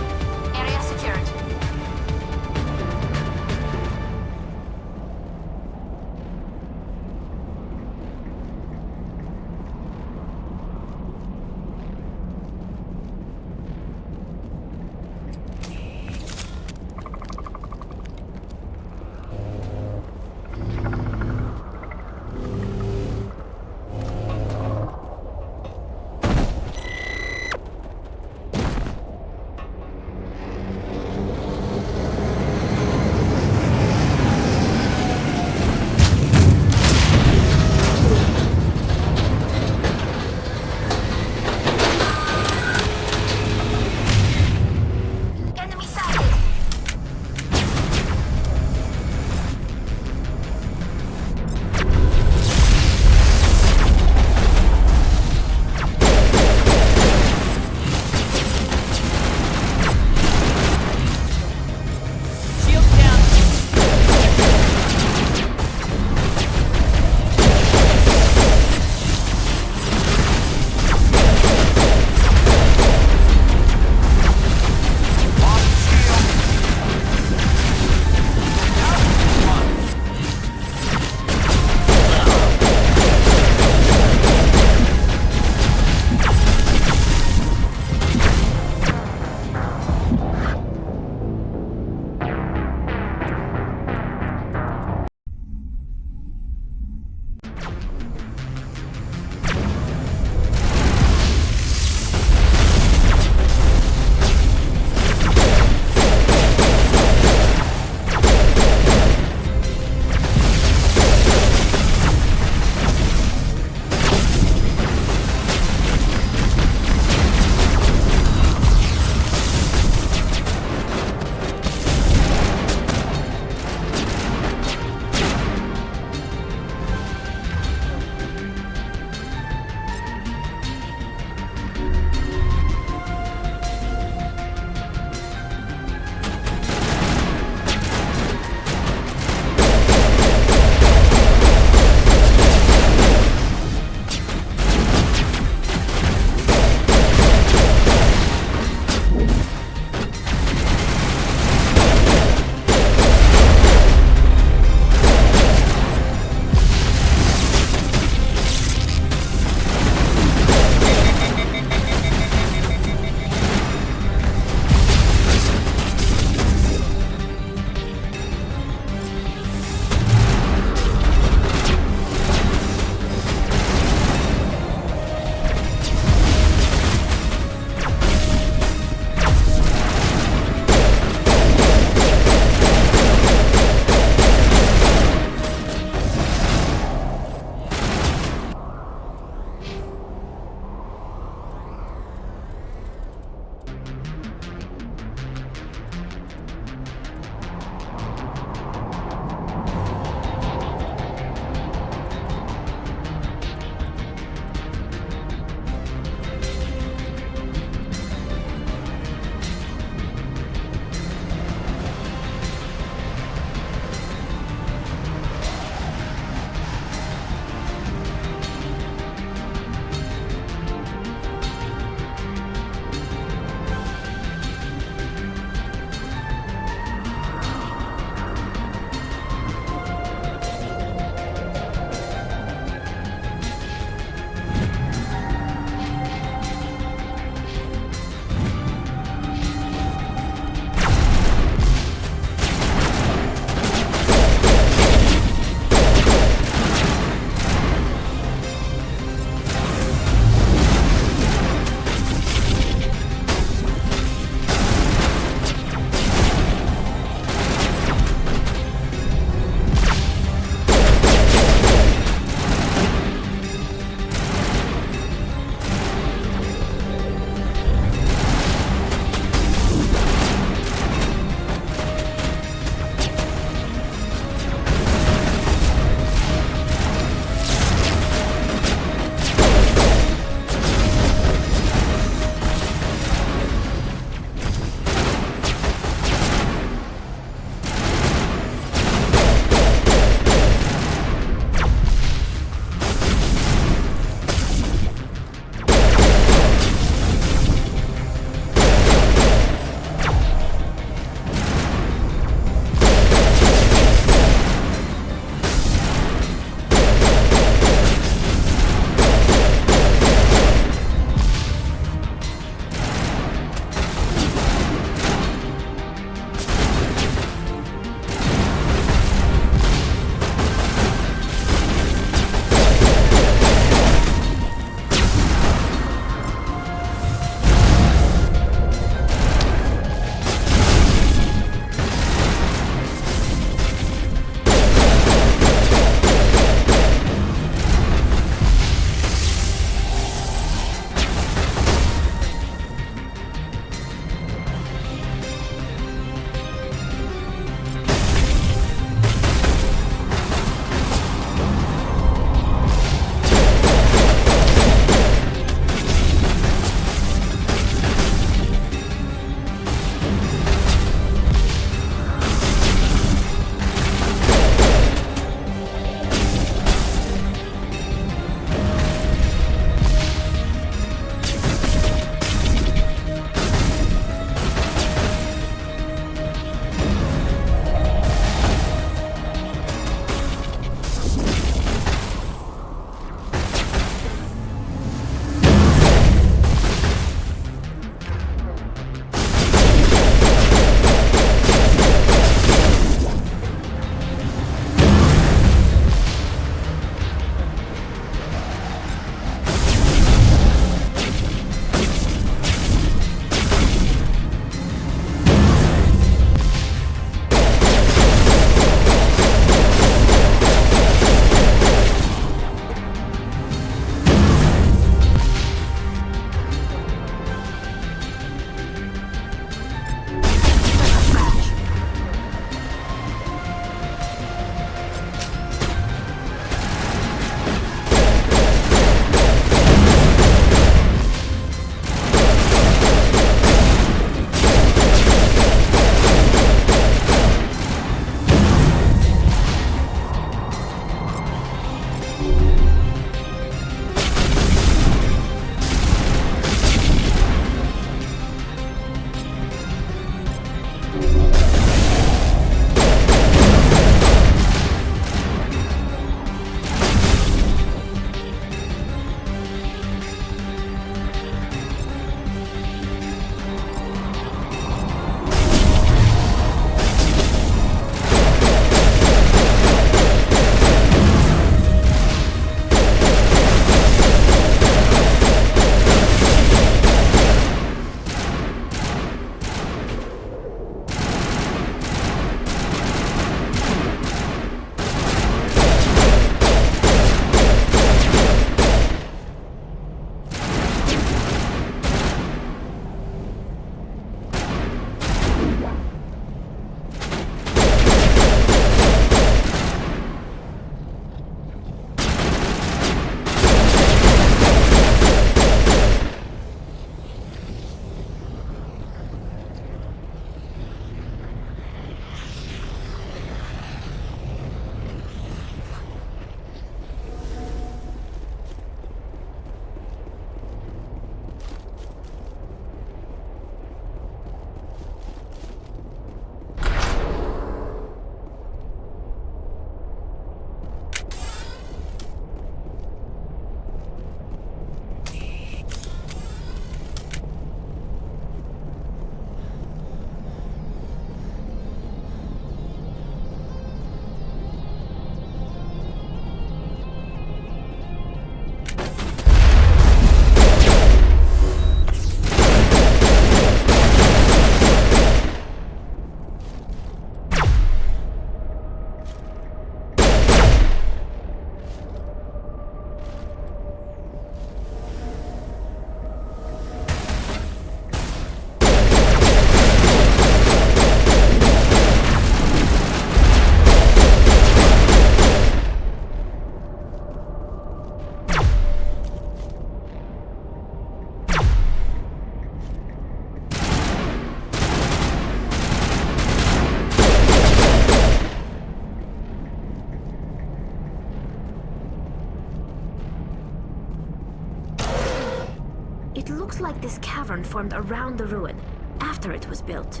It looks like this cavern formed around the ruin, after it was built.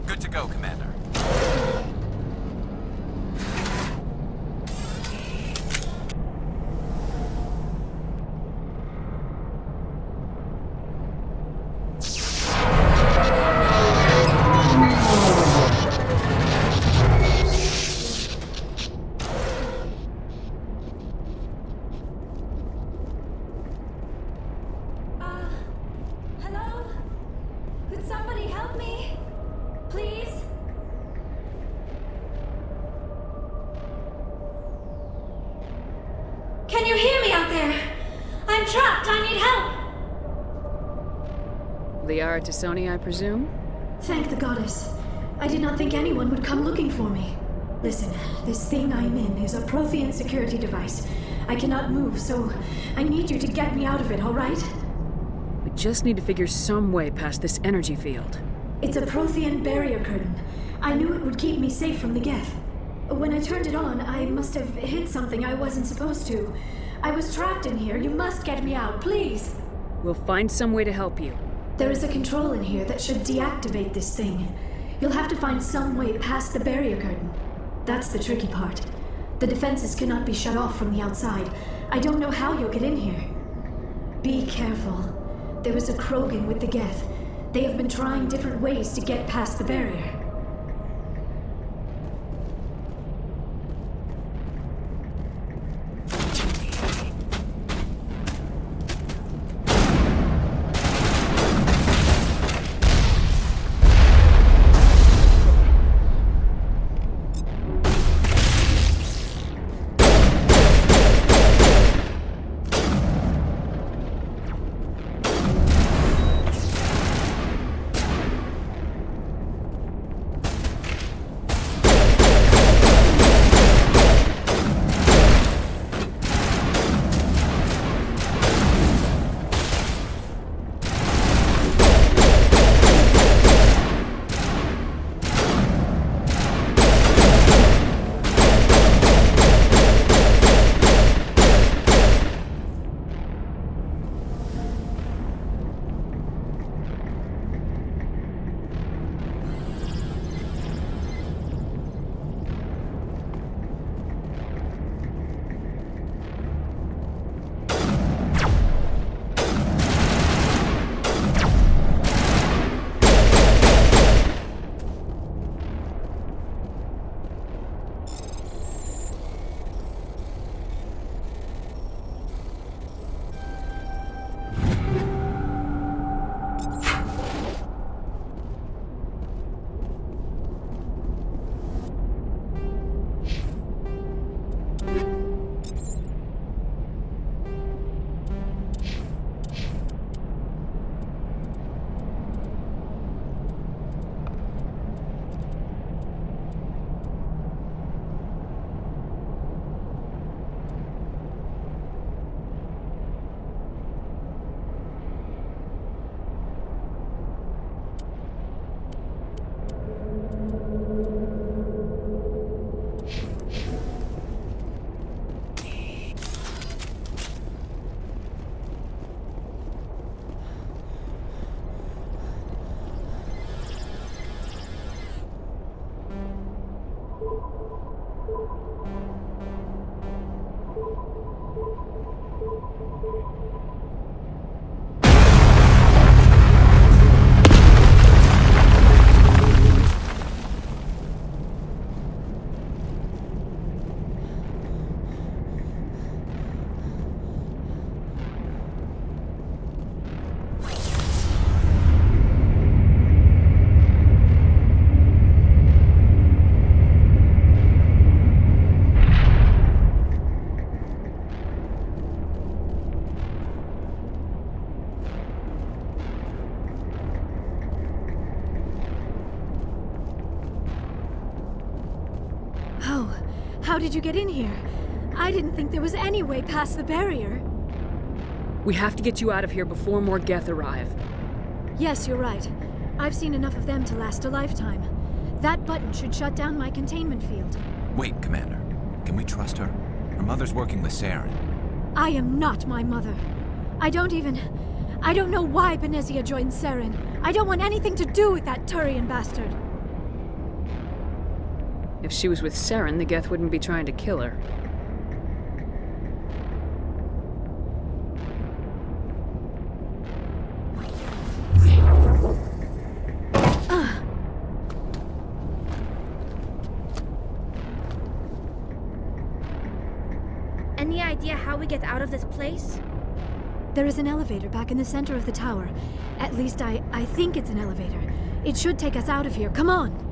Good to go, Commander. Hello? Could somebody help me? Please? Can you hear me out there? I'm trapped. I need help. Liara T'Soni, I presume? Thank the goddess. I did not think anyone would come looking for me. Listen, this thing I'm in is a Prothean security device. I cannot move, so I need you to get me out of it, all right? We just need to figure some way past this energy field. It's a Prothean barrier curtain. I knew it would keep me safe from the Geth. When I turned it on, I must have hit something I wasn't supposed to. I was trapped in here. You must get me out, please. We'll find some way to help you. There is a control in here that should deactivate this thing. You'll have to find some way past the barrier curtain. That's the tricky part. The defenses cannot be shut off from the outside. I don't know how you'll get in here. Be careful. There is a Krogan with the Geth. They have been trying different ways to get past the barrier. How did you get in here? I didn't think there was any way past the barrier. We have to get you out of here before more Geth arrive. Yes, you're right. I've seen enough of them to last a lifetime. That button should shut down my containment field. Wait, Commander. Can we trust her? Her mother's working with Saren. I am not my mother. I don't know why Benezia joined Saren. I don't want anything to do with that Turian bastard. If she was with Saren, the Geth wouldn't be trying to kill her. Any idea how we get out of this place? There is an elevator back in the center of the tower. At least I think it's an elevator. It should take us out of here. Come on!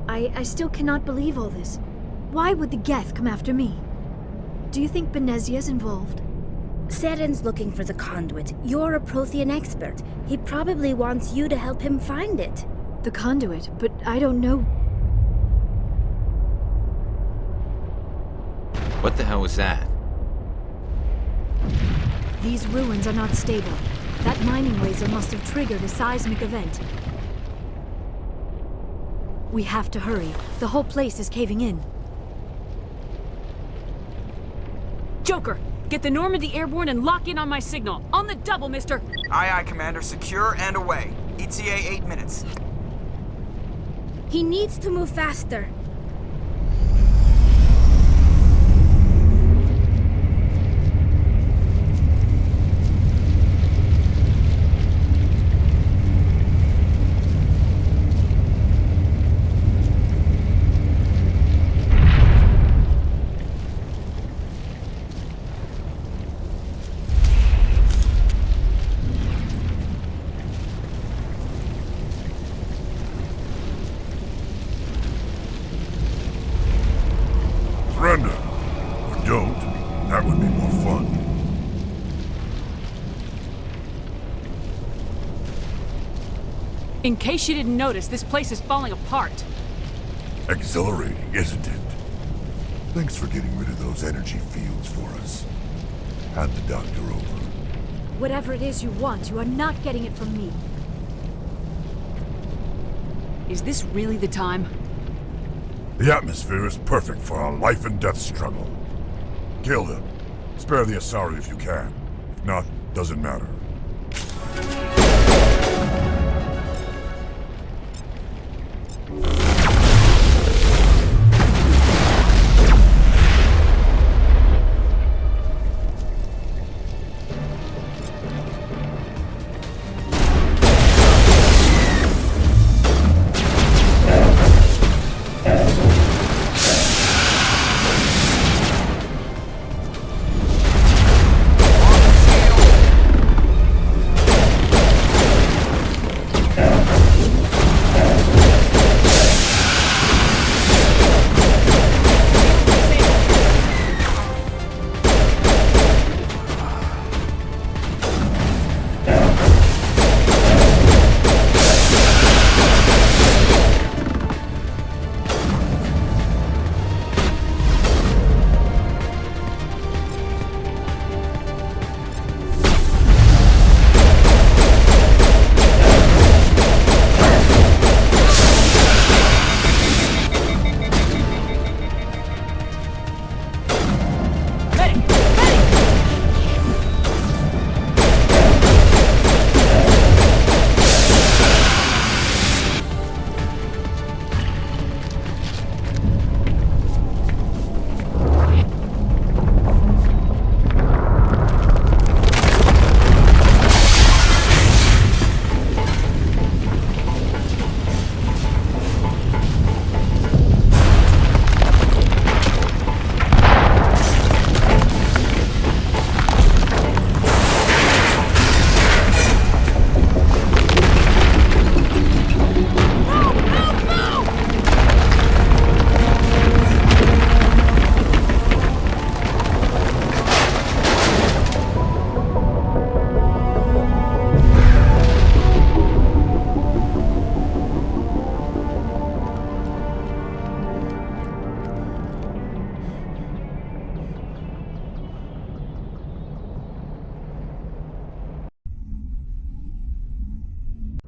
I still cannot believe all this. Why would the Geth come after me? Do you think Benezia's involved? Saren's looking for the conduit. You're a Prothean expert. He probably wants you to help him find it. The conduit? But I don't know. What the hell was that? These ruins are not stable. That mining laser must have triggered a seismic event. We have to hurry. The whole place is caving in. Joker, get the Normandy airborne and lock in on my signal. On the double, mister! Aye, aye, Commander. Secure and away. ETA 8 minutes. He needs to move faster. Surrender. Or don't. That would be more fun. In case you didn't notice, this place is falling apart. Exhilarating, isn't it? Thanks for getting rid of those energy fields for us. Hand the doctor over. Whatever it is you want, you are not getting it from me. Is this really the time? The atmosphere is perfect for our life and death struggle. Kill them. Spare the Asari if you can. If not, doesn't matter.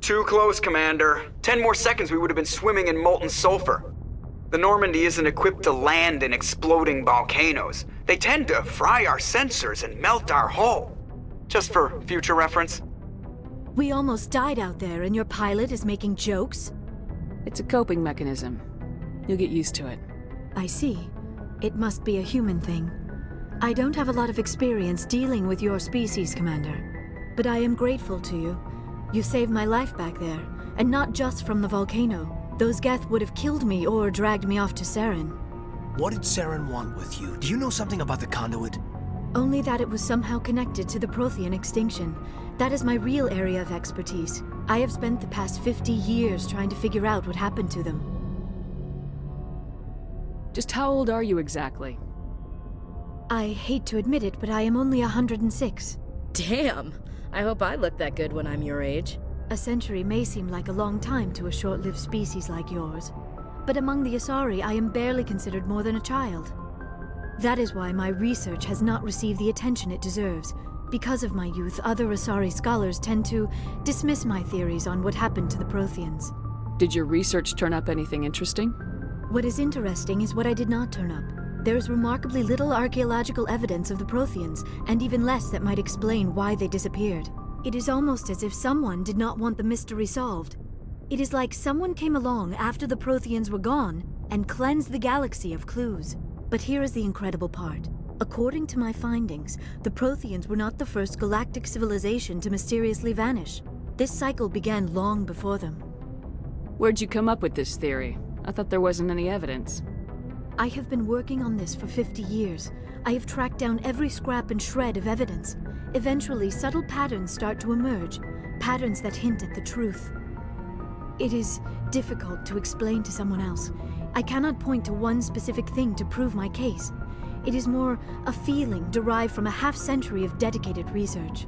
Too close, Commander. 10 more seconds we would have been swimming in molten sulfur. The Normandy isn't equipped to land in exploding volcanoes. They tend to fry our sensors and melt our hull. Just for future reference. We almost died out there and your pilot is making jokes? It's a coping mechanism. You'll get used to it. I see. It must be a human thing. I don't have a lot of experience dealing with your species, Commander. But I am grateful to you. You saved my life back there, and not just from the volcano. Those Geth would have killed me or dragged me off to Saren. What did Saren want with you? Do you know something about the conduit? Only that it was somehow connected to the Prothean extinction. That is my real area of expertise. I have spent the past 50 years trying to figure out what happened to them. Just how old are you exactly? I hate to admit it, but I am only 106. Damn! I hope I look that good when I'm your age. A century may seem like a long time to a short-lived species like yours. But among the Asari, I am barely considered more than a child. That is why my research has not received the attention it deserves. Because of my youth, other Asari scholars tend to dismiss my theories on what happened to the Protheans. Did your research turn up anything interesting? What is interesting is what I did not turn up. There is remarkably little archaeological evidence of the Protheans, and even less that might explain why they disappeared. It is almost as if someone did not want the mystery solved. It is like someone came along after the Protheans were gone and cleansed the galaxy of clues. But here is the incredible part. According to my findings, the Protheans were not the first galactic civilization to mysteriously vanish. This cycle began long before them. Where'd you come up with this theory? I thought there wasn't any evidence. I have been working on this for 50 years. I have tracked down every scrap and shred of evidence. Eventually, subtle patterns start to emerge, patterns that hint at the truth. It is difficult to explain to someone else. I cannot point to one specific thing to prove my case. It is more a feeling derived from a half-century of dedicated research.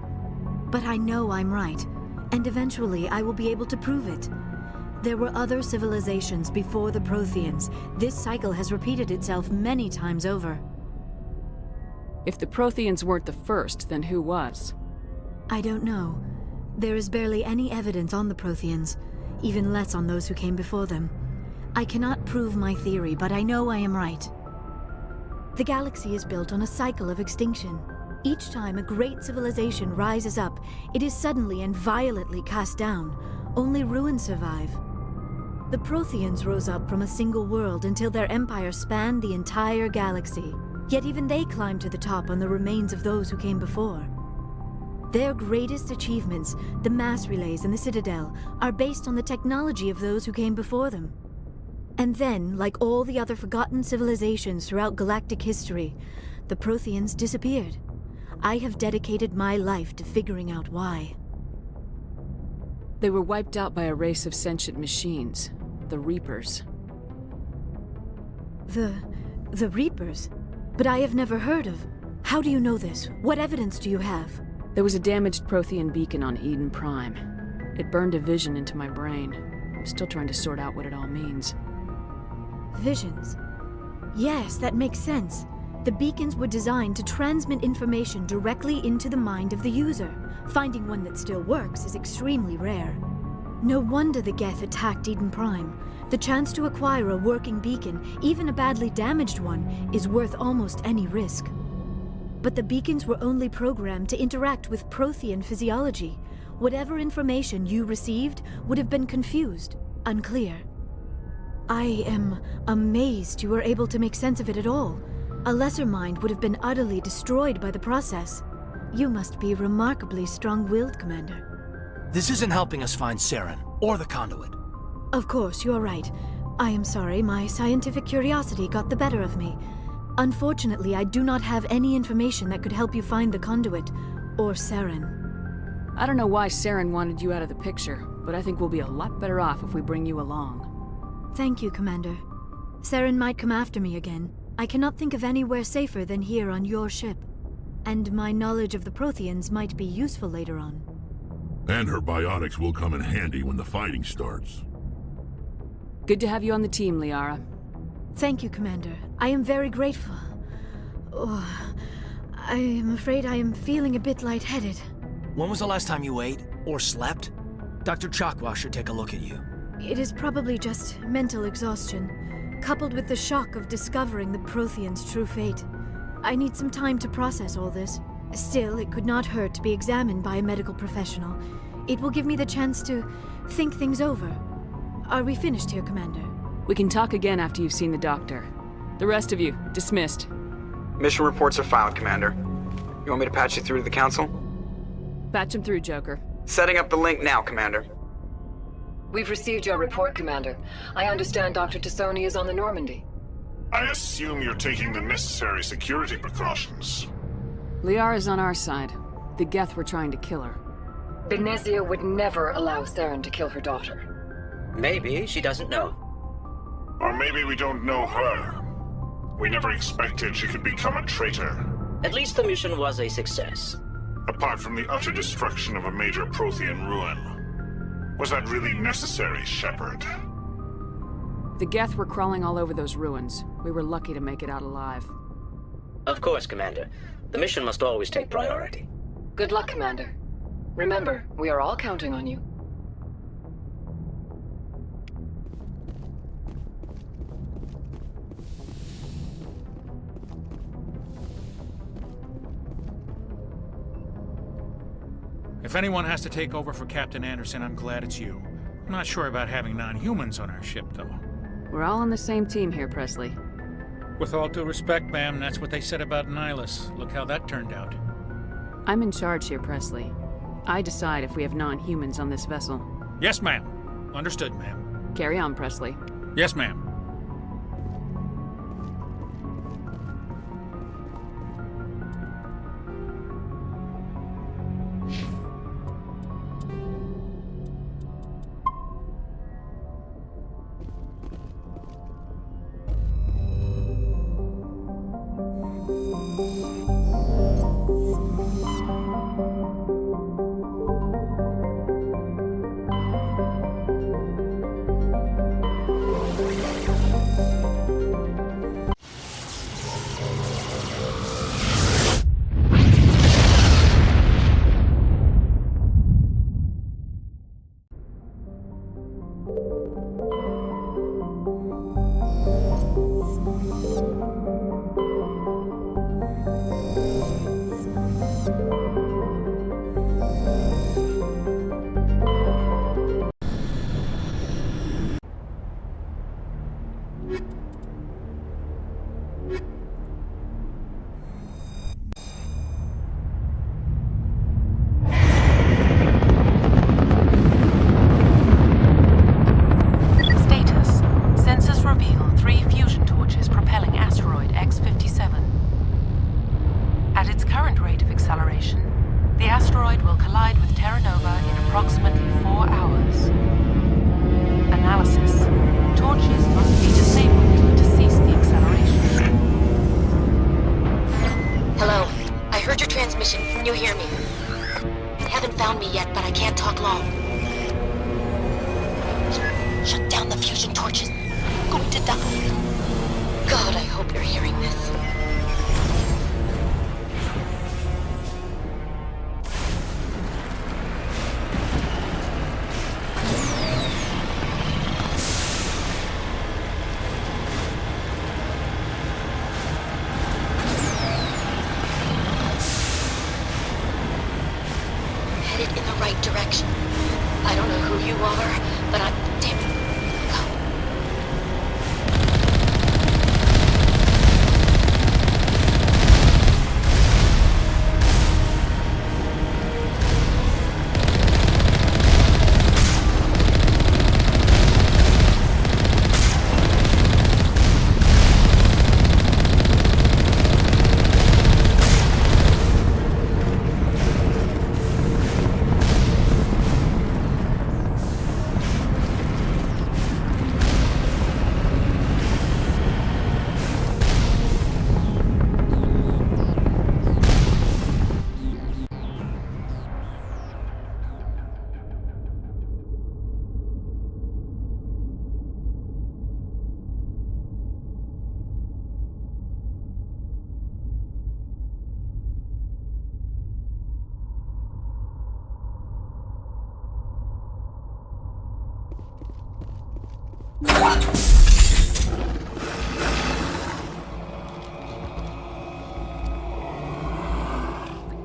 But I know I'm right, and eventually I will be able to prove it. There were other civilizations before the Protheans. This cycle has repeated itself many times over. If the Protheans weren't the first, then who was? I don't know. There is barely any evidence on the Protheans, even less on those who came before them. I cannot prove my theory, but I know I am right. The galaxy is built on a cycle of extinction. Each time a great civilization rises up, it is suddenly and violently cast down. Only ruins survive. The Protheans rose up from a single world until their empire spanned the entire galaxy. Yet even they climbed to the top on the remains of those who came before. Their greatest achievements, the mass relays and the Citadel, are based on the technology of those who came before them. And then, like all the other forgotten civilizations throughout galactic history, the Protheans disappeared. I have dedicated my life to figuring out why. They were wiped out by a race of sentient machines, the Reapers. The Reapers? But I have never heard of. How do you know this? What evidence do you have? There was a damaged Prothean beacon on Eden Prime. It burned a vision into my brain. I'm still trying to sort out what it all means. Visions? Yes, that makes sense. The beacons were designed to transmit information directly into the mind of the user. Finding one that still works is extremely rare. No wonder the Geth attacked Eden Prime. The chance to acquire a working beacon, even a badly damaged one, is worth almost any risk. But the beacons were only programmed to interact with Prothean physiology. Whatever information you received would have been confused, unclear. I am amazed you were able to make sense of it at all. A lesser mind would have been utterly destroyed by the process. You must be remarkably strong-willed, Commander. This isn't helping us find Saren, or the conduit. Of course, you're right. I am sorry, my scientific curiosity got the better of me. Unfortunately, I do not have any information that could help you find the conduit, or Saren. I don't know why Saren wanted you out of the picture, but I think we'll be a lot better off if we bring you along. Thank you, Commander. Saren might come after me again. I cannot think of anywhere safer than here on your ship. And my knowledge of the Protheans might be useful later on. And her biotics will come in handy when the fighting starts. Good to have you on the team, Liara. Thank you, Commander. I am very grateful. Oh, I am afraid I am feeling a bit lightheaded. When was the last time you ate, or slept? Dr. Chakwa should take a look at you. It is probably just mental exhaustion, coupled with the shock of discovering the Protheans' true fate. I need some time to process all this. Still, it could not hurt to be examined by a medical professional. It will give me the chance to think things over. Are we finished here, Commander? We can talk again after you've seen the doctor. The rest of you, dismissed. Mission reports are filed, Commander. You want me to patch you through to the Council? Patch him through, Joker. Setting up the link now, Commander. We've received your report, Commander. I understand Dr. Tassoni is on the Normandy. I assume you're taking the necessary security precautions. Liara's on our side. The Geth were trying to kill her. Benezia would never allow Saren to kill her daughter. Maybe she doesn't know. Or maybe we don't know her. We never expected she could become a traitor. At least the mission was a success. Apart from the utter destruction of a major Prothean ruin. Was that really necessary, Shepard? The Geth were crawling all over those ruins. We were lucky to make it out alive. Of course, Commander. The mission must always take priority. Good luck, Commander. Remember, we are all counting on you. If anyone has to take over for Captain Anderson, I'm glad it's you. I'm not sure about having non-humans on our ship, though. We're all on the same team here, Presley. With all due respect, ma'am, that's what they said about Nihilus. Look how that turned out. I'm in charge here, Presley. I decide if we have non-humans on this vessel. Yes, ma'am. Understood, ma'am. Carry on, Presley. Yes, ma'am.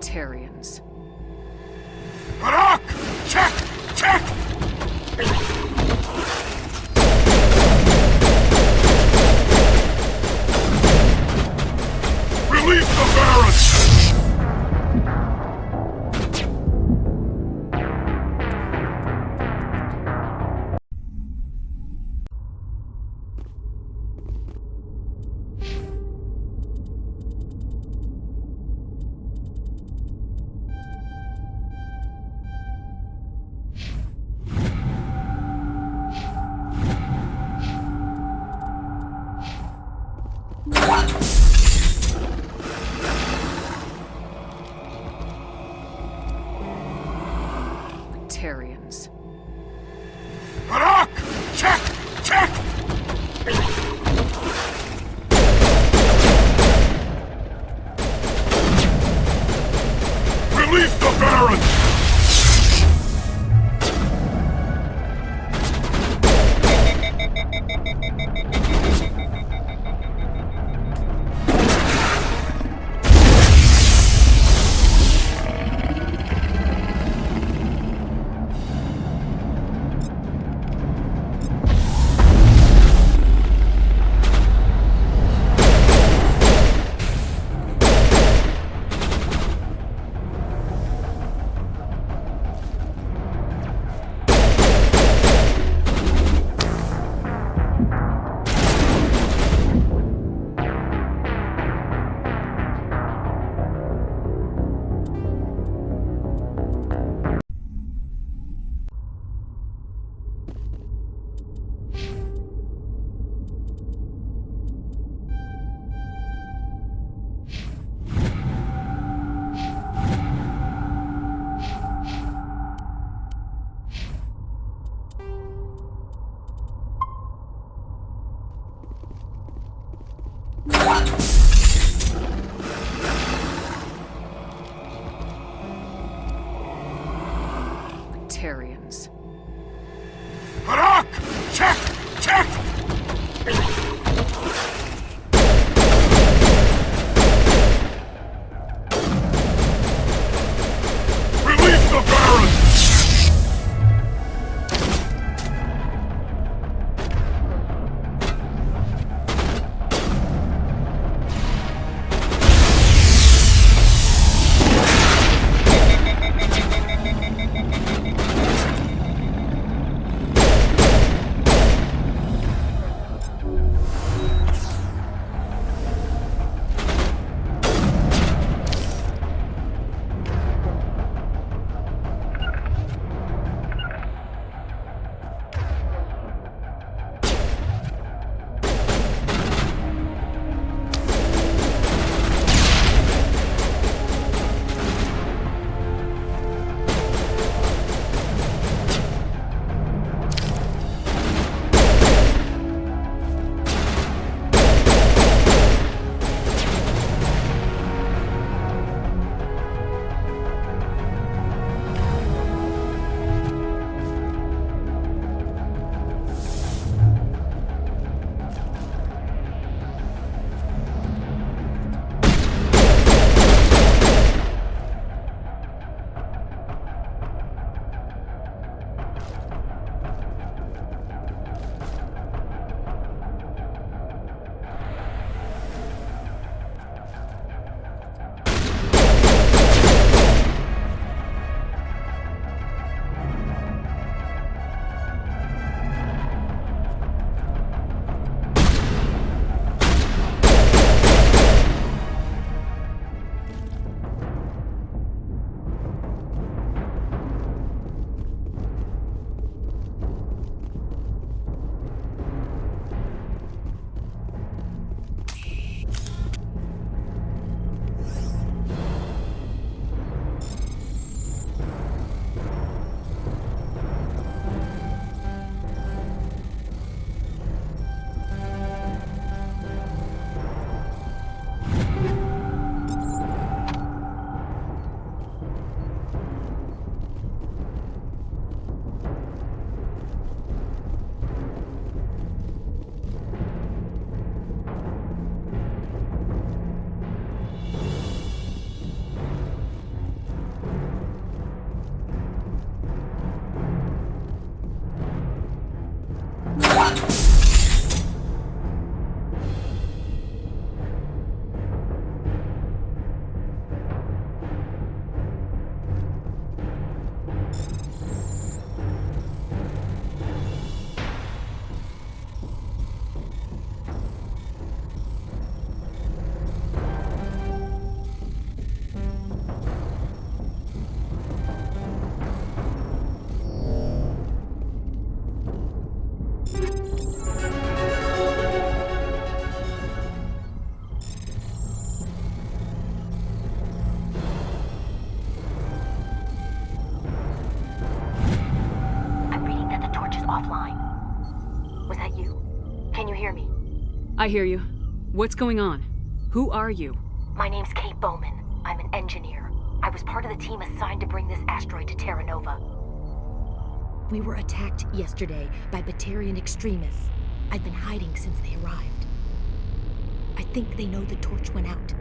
Tarians. Barak! Check! Check! Release the Baron! Tarians. Barak! Check! Check! Release the Baron! Tarians. Barak! Check! Check! Release the Baron! I hear you. What's going on? Who are you? My name's Kate Bowman. I'm an engineer. I was part of the team assigned to bring this asteroid to Terra Nova. We were attacked yesterday by Batarian extremists. I've been hiding since they arrived. I think they know the torch went out.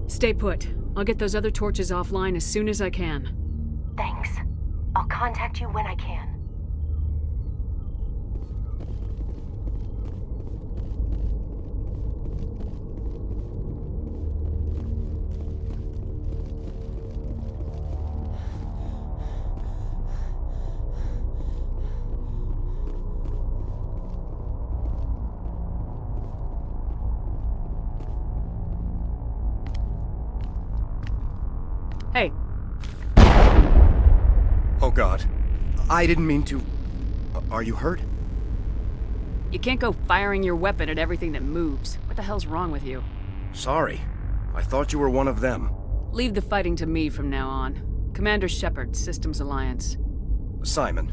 Stay put. I'll get those other torches offline as soon as I can. Thanks. I'll contact you when I can. Hey. Oh God. I didn't mean to... Are you hurt? You can't go firing your weapon at everything that moves. What the hell's wrong with you? Sorry. I thought you were one of them. Leave the fighting to me from now on. Commander Shepard, Systems Alliance. Simon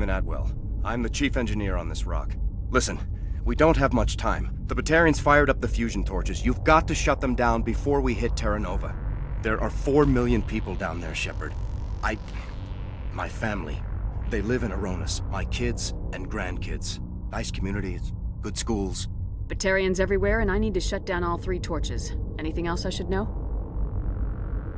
Atwell. I'm the chief engineer on this rock. Listen, we don't have much time. The Batarians fired up the fusion torches. You've got to shut them down before we hit Terra Nova. There are 4 million people down there, Shepard. My family. They live in Aronis. My kids and grandkids. Nice communities, good schools. Batarians everywhere, and I need to shut down all 3 torches. Anything else I should know?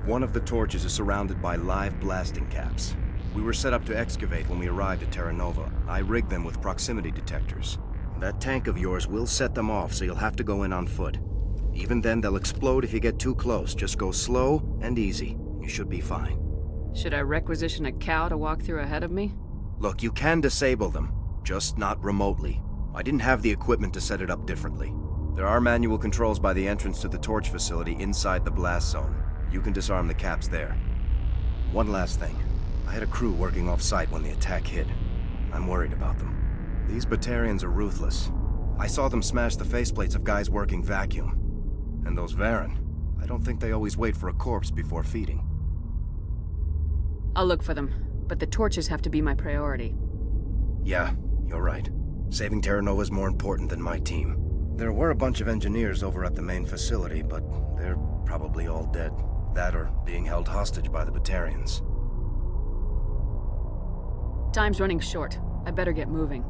One of the torches is surrounded by live blasting caps. We were set up to excavate when we arrived at Terra Nova. I rigged them with proximity detectors. That tank of yours will set them off, so you'll have to go in on foot. Even then, they'll explode if you get too close. Just go slow and easy. You should be fine. Should I requisition a cow to walk through ahead of me? Look, you can disable them, just not remotely. I didn't have the equipment to set it up differently. There are manual controls by the entrance to the torch facility inside the blast zone. You can disarm the caps there. One last thing. I had a crew working off-site when the attack hit. I'm worried about them. These Batarians are ruthless. I saw them smash the faceplates of guys working vacuum. And those Varen, I don't think they always wait for a corpse before feeding. I'll look for them, but the torches have to be my priority. Yeah, you're right. Saving Terra Nova is more important than my team. There were a bunch of engineers over at the main facility, but they're probably all dead. That or being held hostage by the Batarians. Time's running short. I better get moving.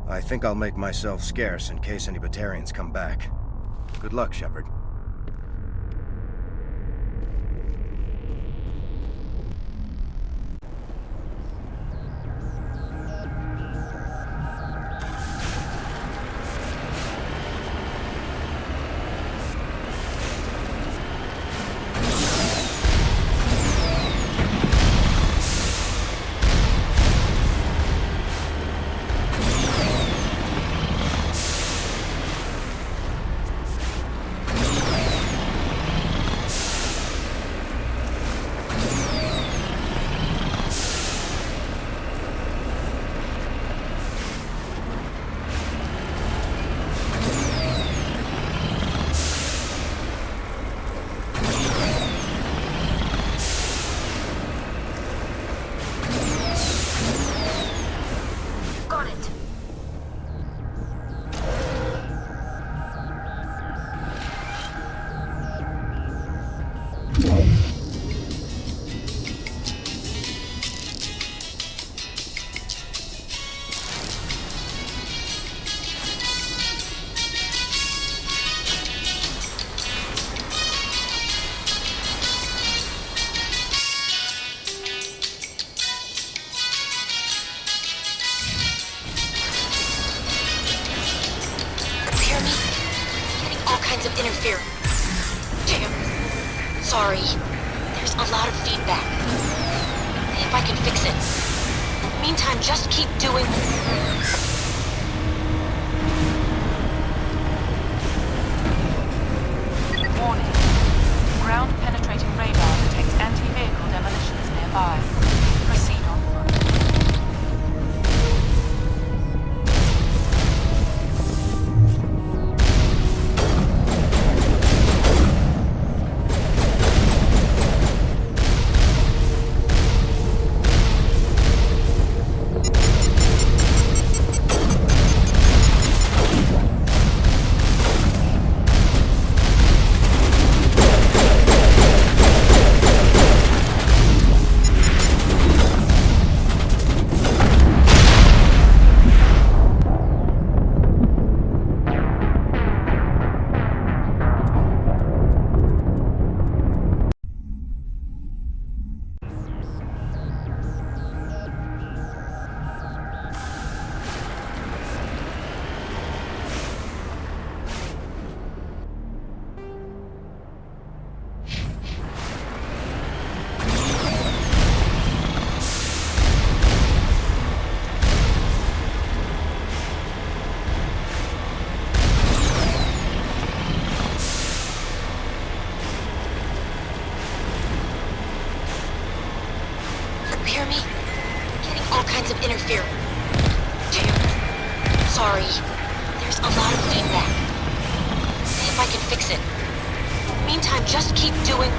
I think I'll make myself scarce in case any Batarians come back. Good luck, Shepard. interfering. Damn. Sorry. There's a lot of feedback. If I can fix it. Meantime, just keep doing... Warning. Ground-penetrating radar detects anti-vehicle demolitions nearby. Proceed on foot. Hear me? Getting all kinds of interference. Damn. Sorry. There's a lot of feedback. If I can fix it. Meantime, just keep doing...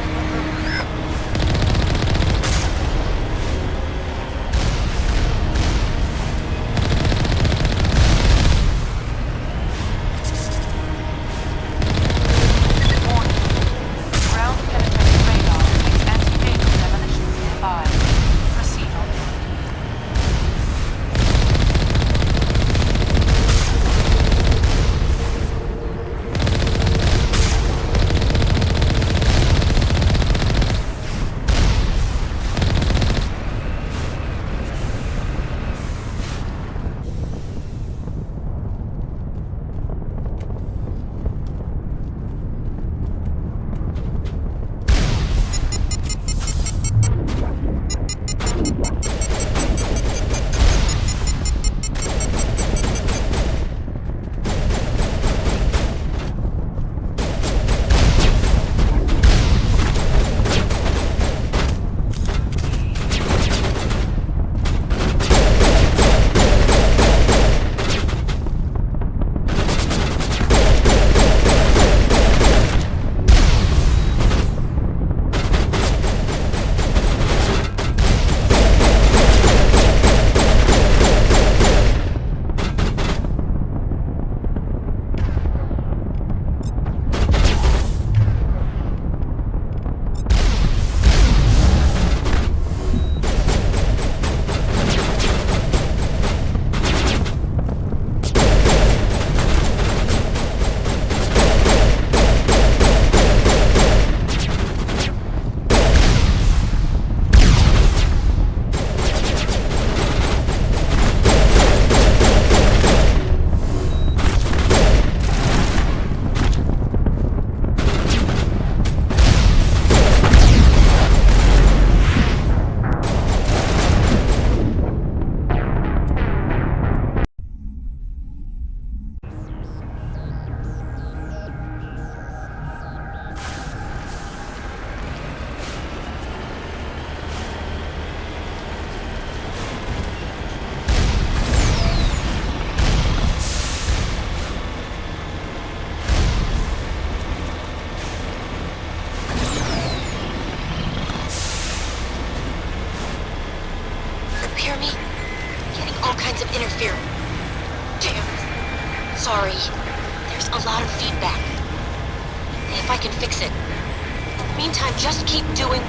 Hear me? Getting all kinds of interference. Damn. Sorry. There's a lot of feedback. If I can fix it. Meantime, just keep doing...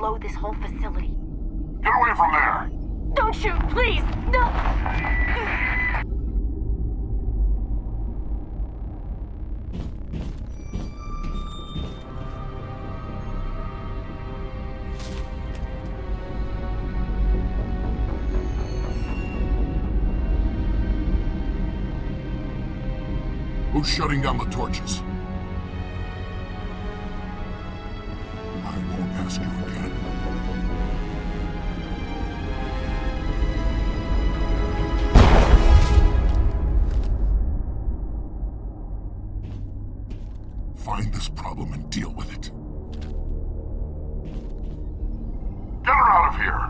blow this whole facility. Get away from there! Don't shoot, please! No! Who's shutting down the torches? I won't ask you again. Find this problem and deal with it. Get her out of here!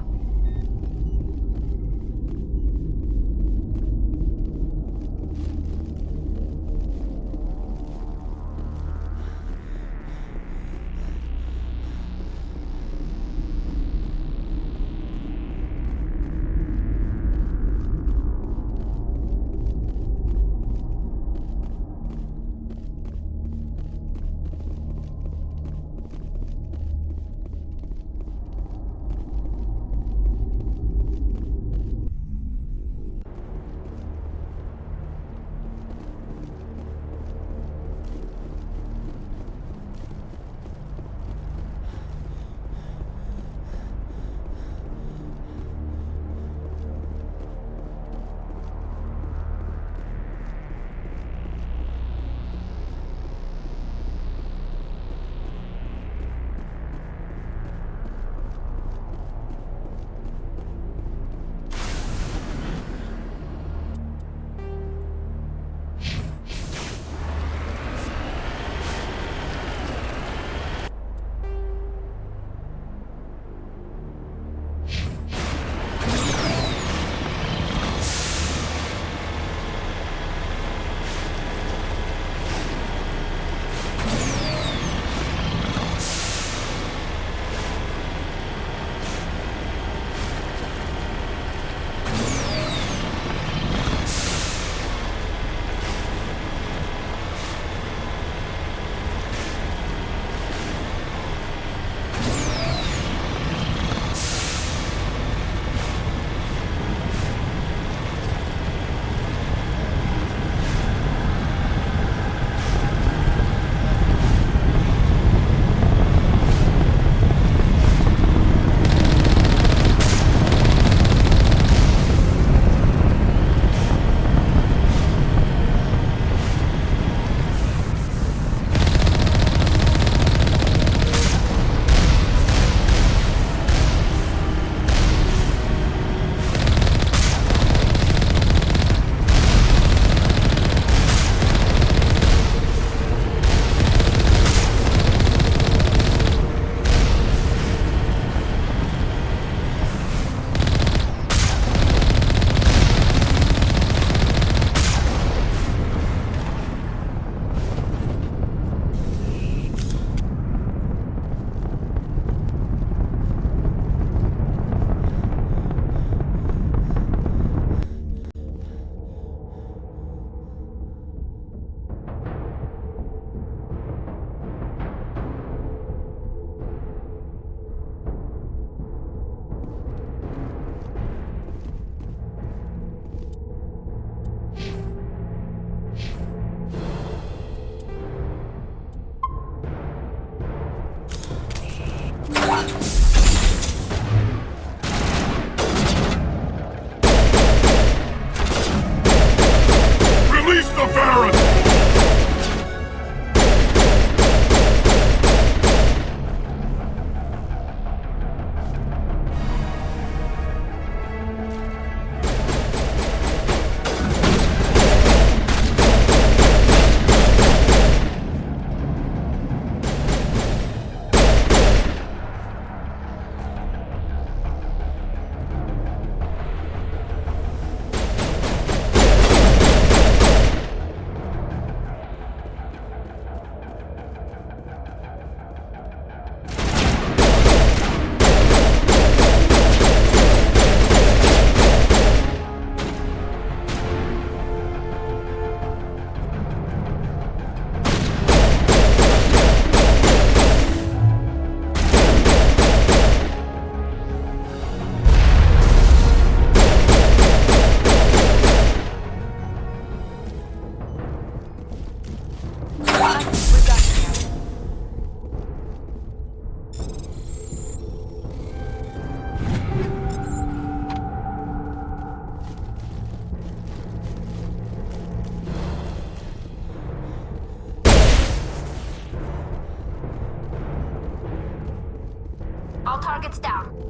Target's down.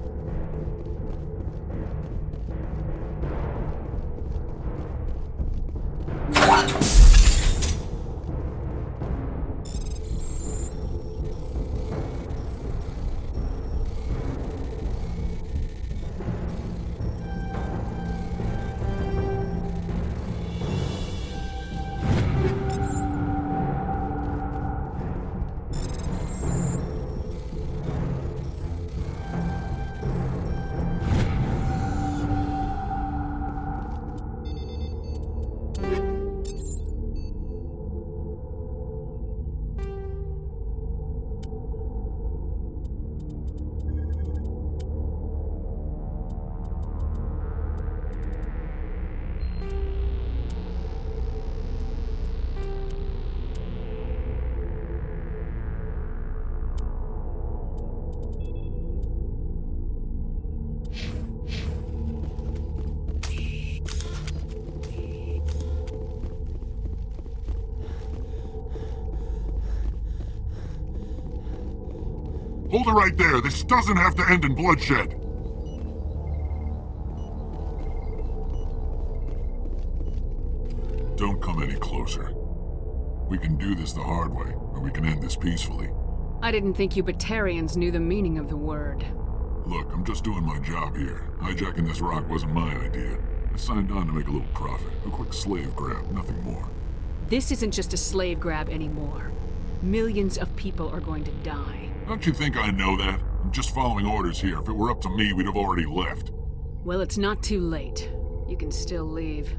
Hold it right there. This doesn't have to end in bloodshed. Don't come any closer. We can do this the hard way, or we can end this peacefully. I didn't think you Batarians knew the meaning of the word. Look, I'm just doing my job here. Hijacking this rock wasn't my idea. I signed on to make a little profit. A quick slave grab, nothing more. This isn't just a slave grab anymore. Millions of people are going to die. Don't you think I know that? I'm just following orders here. If it were up to me, we'd have already left. Well, it's not too late. You can still leave.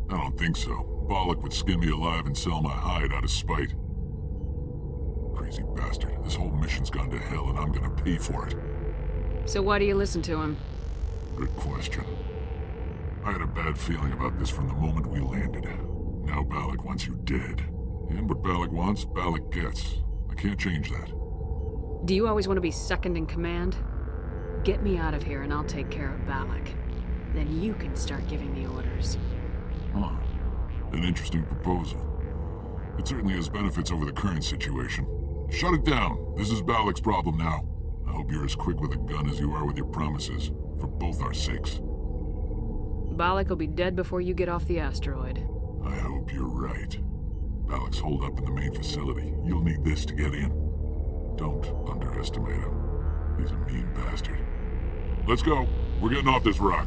I don't think so. Balak would skin me alive and sell my hide out of spite. Crazy bastard. This whole mission's gone to hell and I'm gonna pay for it. So why do you listen to him? Good question. I had a bad feeling about this from the moment we landed. Now Balak wants you dead. And what Balak wants, Balak gets. I can't change that. Do you always want to be second in command? Get me out of here and I'll take care of Balak. Then you can start giving me orders. Huh. An interesting proposal. It certainly has benefits over the current situation. Shut it down. This is Balak's problem now. I hope you're as quick with a gun as you are with your promises, for both our sakes. Balak will be dead before you get off the asteroid. I hope you're right. Balak's holed up in the main facility. You'll need this to get in. Don't underestimate him. He's a mean bastard. Let's go. We're getting off this rock.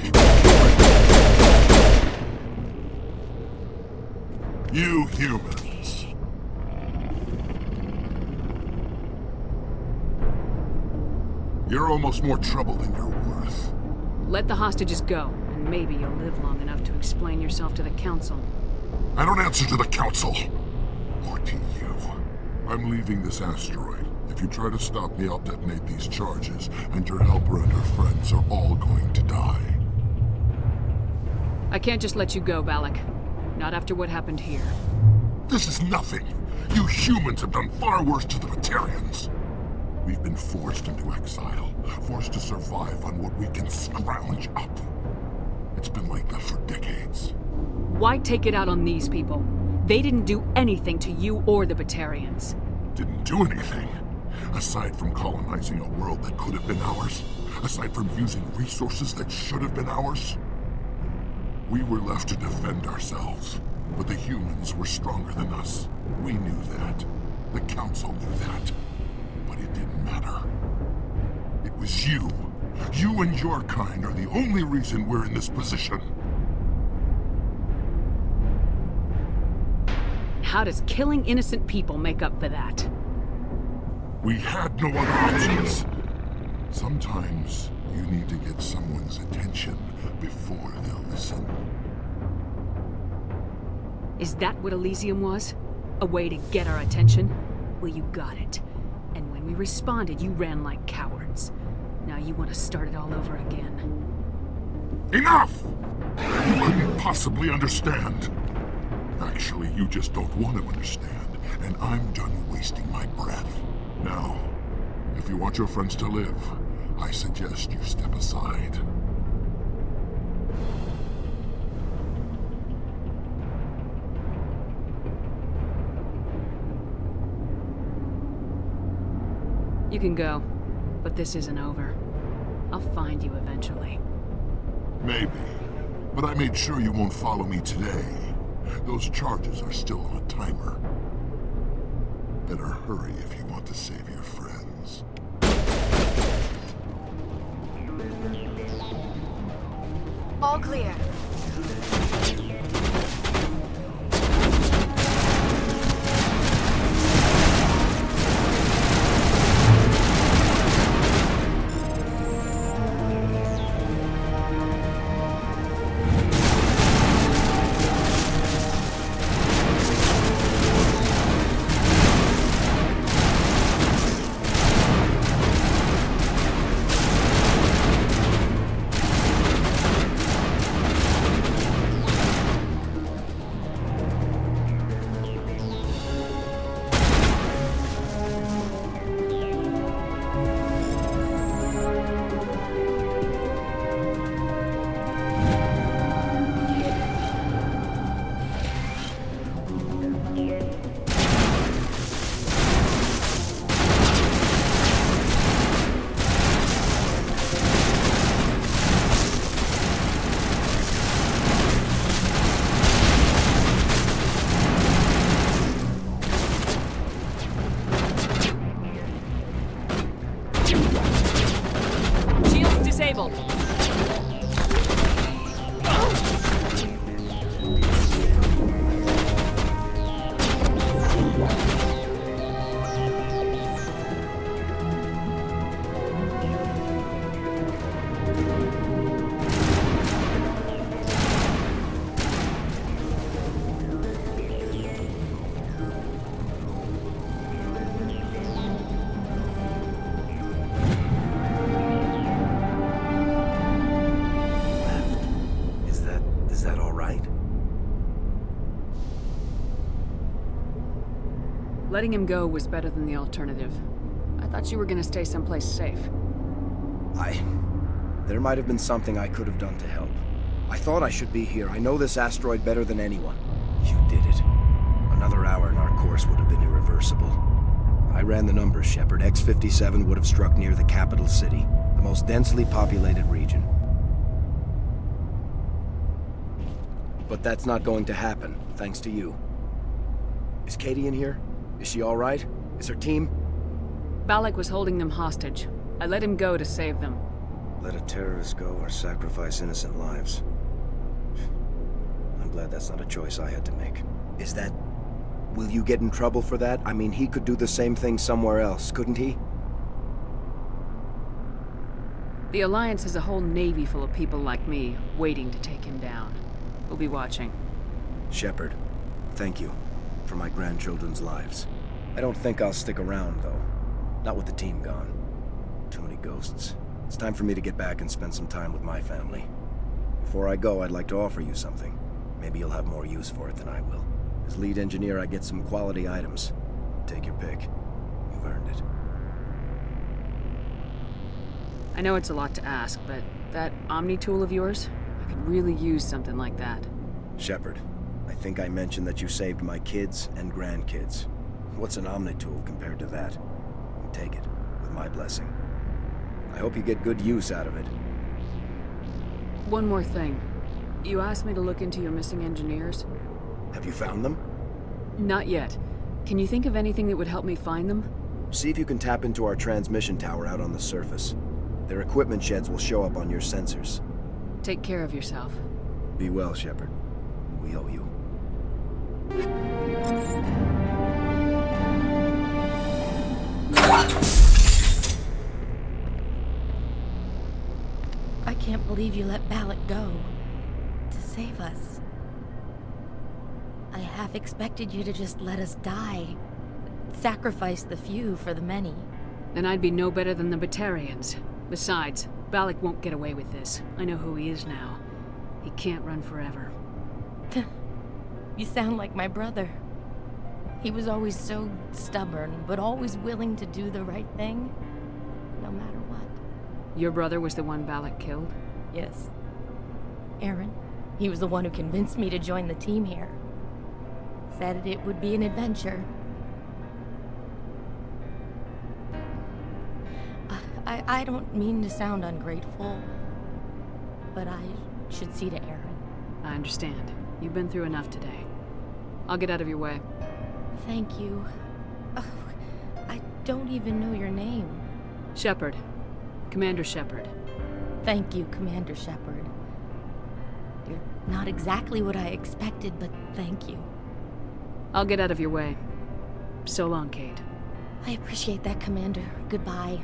right. You humans. You're almost more trouble than you're worth. Let the hostages go, and maybe you'll live long enough to explain yourself to the Council. I don't answer to the Council. Or to you. I'm leaving this asteroid. If you try to stop me, I'll detonate these charges, and your helper and her friends are all going to die. I can't just let you go, Valak. Not after what happened here. This is nothing. You humans have done far worse to the Batarians. We've been forced into exile, forced to survive on what we can scrounge up. It's been like that for decades. Why take it out on these people? They didn't do anything to you or the Batarians. Didn't do anything. Aside from colonizing a world that could have been ours. Aside from using resources that should have been ours. We were left to defend ourselves. But the humans were stronger than us. We knew that. The Council knew that. But it didn't matter. It was you. You and your kind are the only reason we're in this position. How does killing innocent people make up for that? We had no other options. Sometimes you need to get someone's attention before they'll listen. Is that what Elysium was? A way to get our attention? Well, you got it. And when we responded, you ran like cowards. Now you want to start it all over again. Enough! You couldn't possibly understand. Actually, you just don't want to understand, and I'm done wasting my breath. Now, if you want your friends to live, I suggest you step aside. You can go, but this isn't over. I'll find you eventually. Maybe, but I made sure you won't follow me today. Those charges are still on a timer. Better hurry if you want to save your friends. All clear. Disabled. Letting him go was better than the alternative. I thought you were gonna stay someplace safe. There might have been something I could have done to help. I thought I should be here. I know this asteroid better than anyone. You did it. Another hour and our course would have been irreversible. I ran the numbers, Shepard. X-57 would have struck near the capital city, the most densely populated region. But that's not going to happen, thanks to you. Is Katie in here? Is she all right? Is her team? Valak was holding them hostage. I let him go to save them. Let a terrorist go or sacrifice innocent lives. I'm glad that's not a choice I had to make. Is that... Will you get in trouble for that? I mean, he could do the same thing somewhere else, couldn't he? The Alliance has a whole navy full of people like me, waiting to take him down. We'll be watching. Shepard, thank you for my grandchildren's lives. I don't think I'll stick around, though. Not with the team gone. Too many ghosts. It's time for me to get back and spend some time with my family. Before I go, I'd like to offer you something. Maybe you'll have more use for it than I will. As lead engineer, I get some quality items. Take your pick. You've earned it. I know it's a lot to ask, but that Omni tool of yours? I could really use something like that. Shepard, I think I mentioned that you saved my kids and grandkids. What's an Omni tool compared to that? Take it, with my blessing. I hope you get good use out of it. One more thing. You asked me to look into your missing engineers? Have you found them? Not yet. Can you think of anything that would help me find them? See if you can tap into our transmission tower out on the surface. Their equipment sheds will show up on your sensors. Take care of yourself. Be well, Shepard. We owe you. I can't believe you let Balak go. To save us. I half expected you to just let us die. Sacrifice the few for the many. Then I'd be no better than the Batarians. Besides, Balak won't get away with this. I know who he is now. He can't run forever. You sound like my brother. He was always so stubborn, but always willing to do the right thing, no matter what. Your brother was the one Balak killed? Yes. Aaron. He was the one who convinced me to join the team here. Said it would be an adventure. I don't mean to sound ungrateful, but I should see to Aaron. I understand. You've been through enough today. I'll get out of your way. Thank you. Oh, I don't even know your name. Shepard. Commander Shepard. Thank you, Commander Shepard. You're not exactly what I expected, but thank you. I'll get out of your way. So long, Kate. I appreciate that, Commander. Goodbye.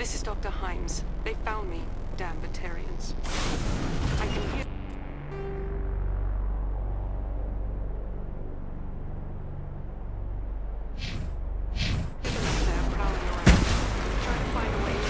This is Dr. Himes. They found me, damn Batarians. I can hear... They're prowling around, trying to find a way in.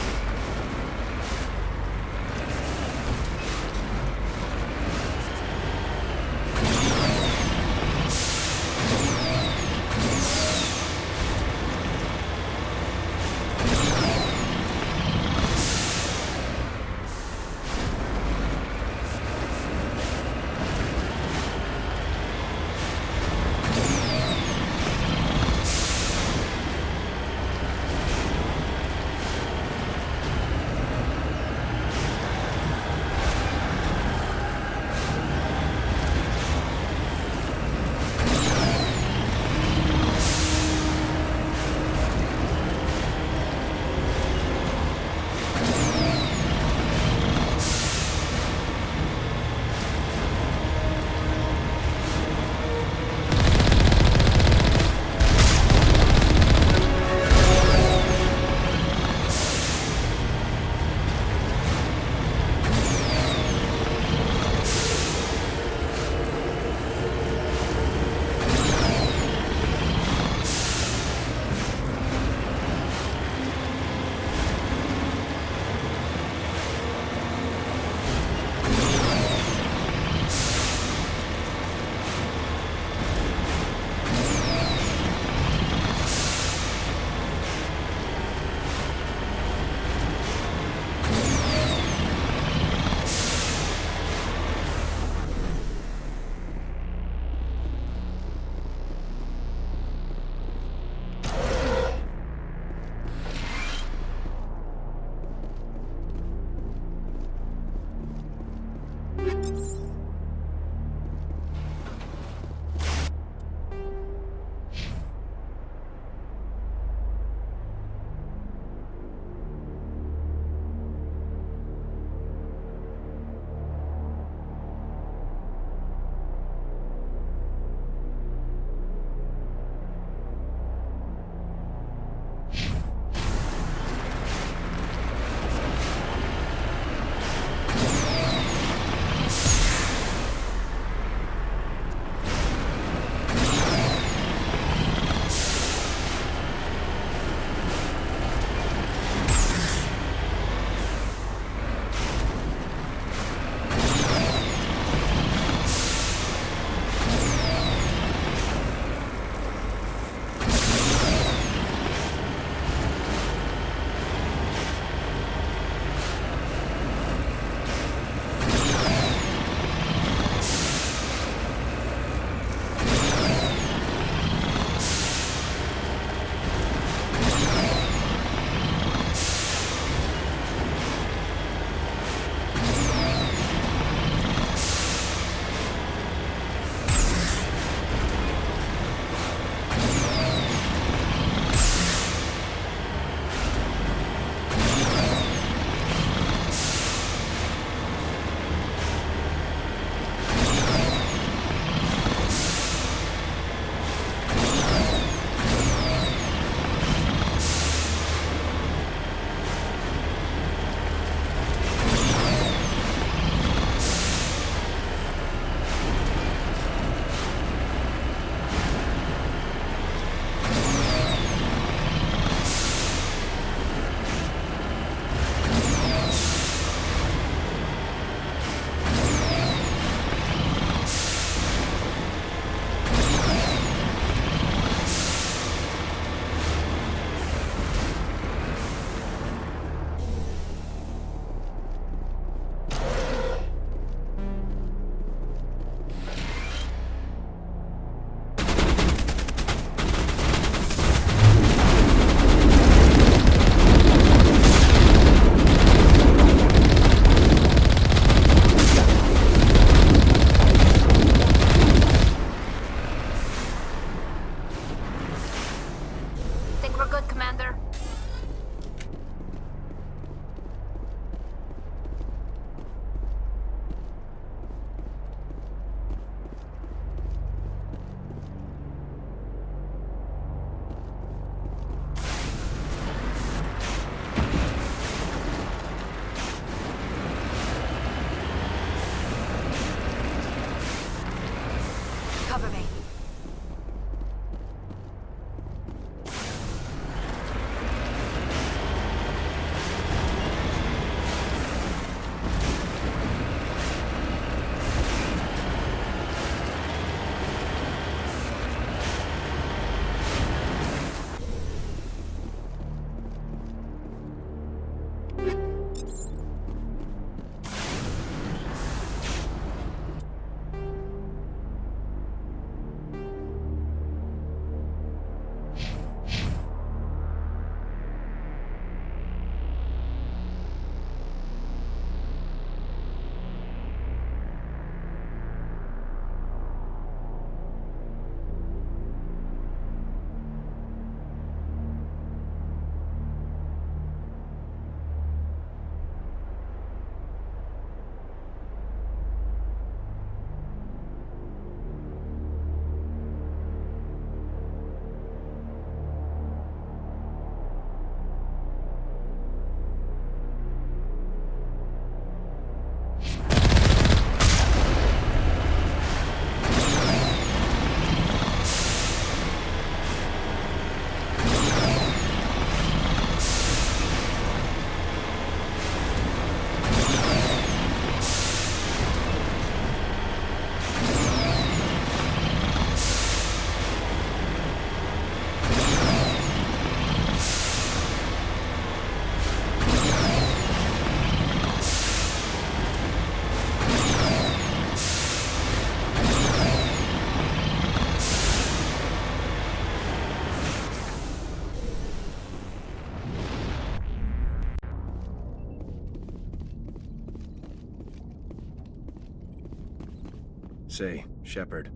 Say, Shepard,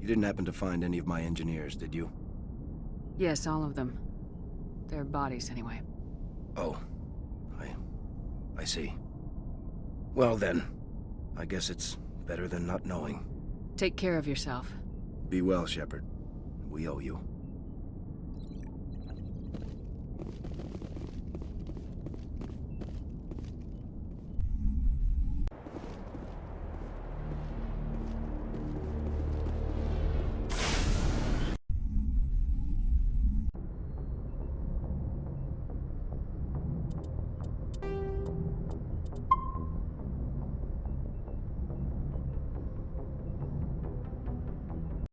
you didn't happen to find any of my engineers, did you? Yes, all of them. Their bodies, anyway. Oh, I see. Well then, I guess it's better than not knowing. Take care of yourself. Be well, Shepard. We owe you.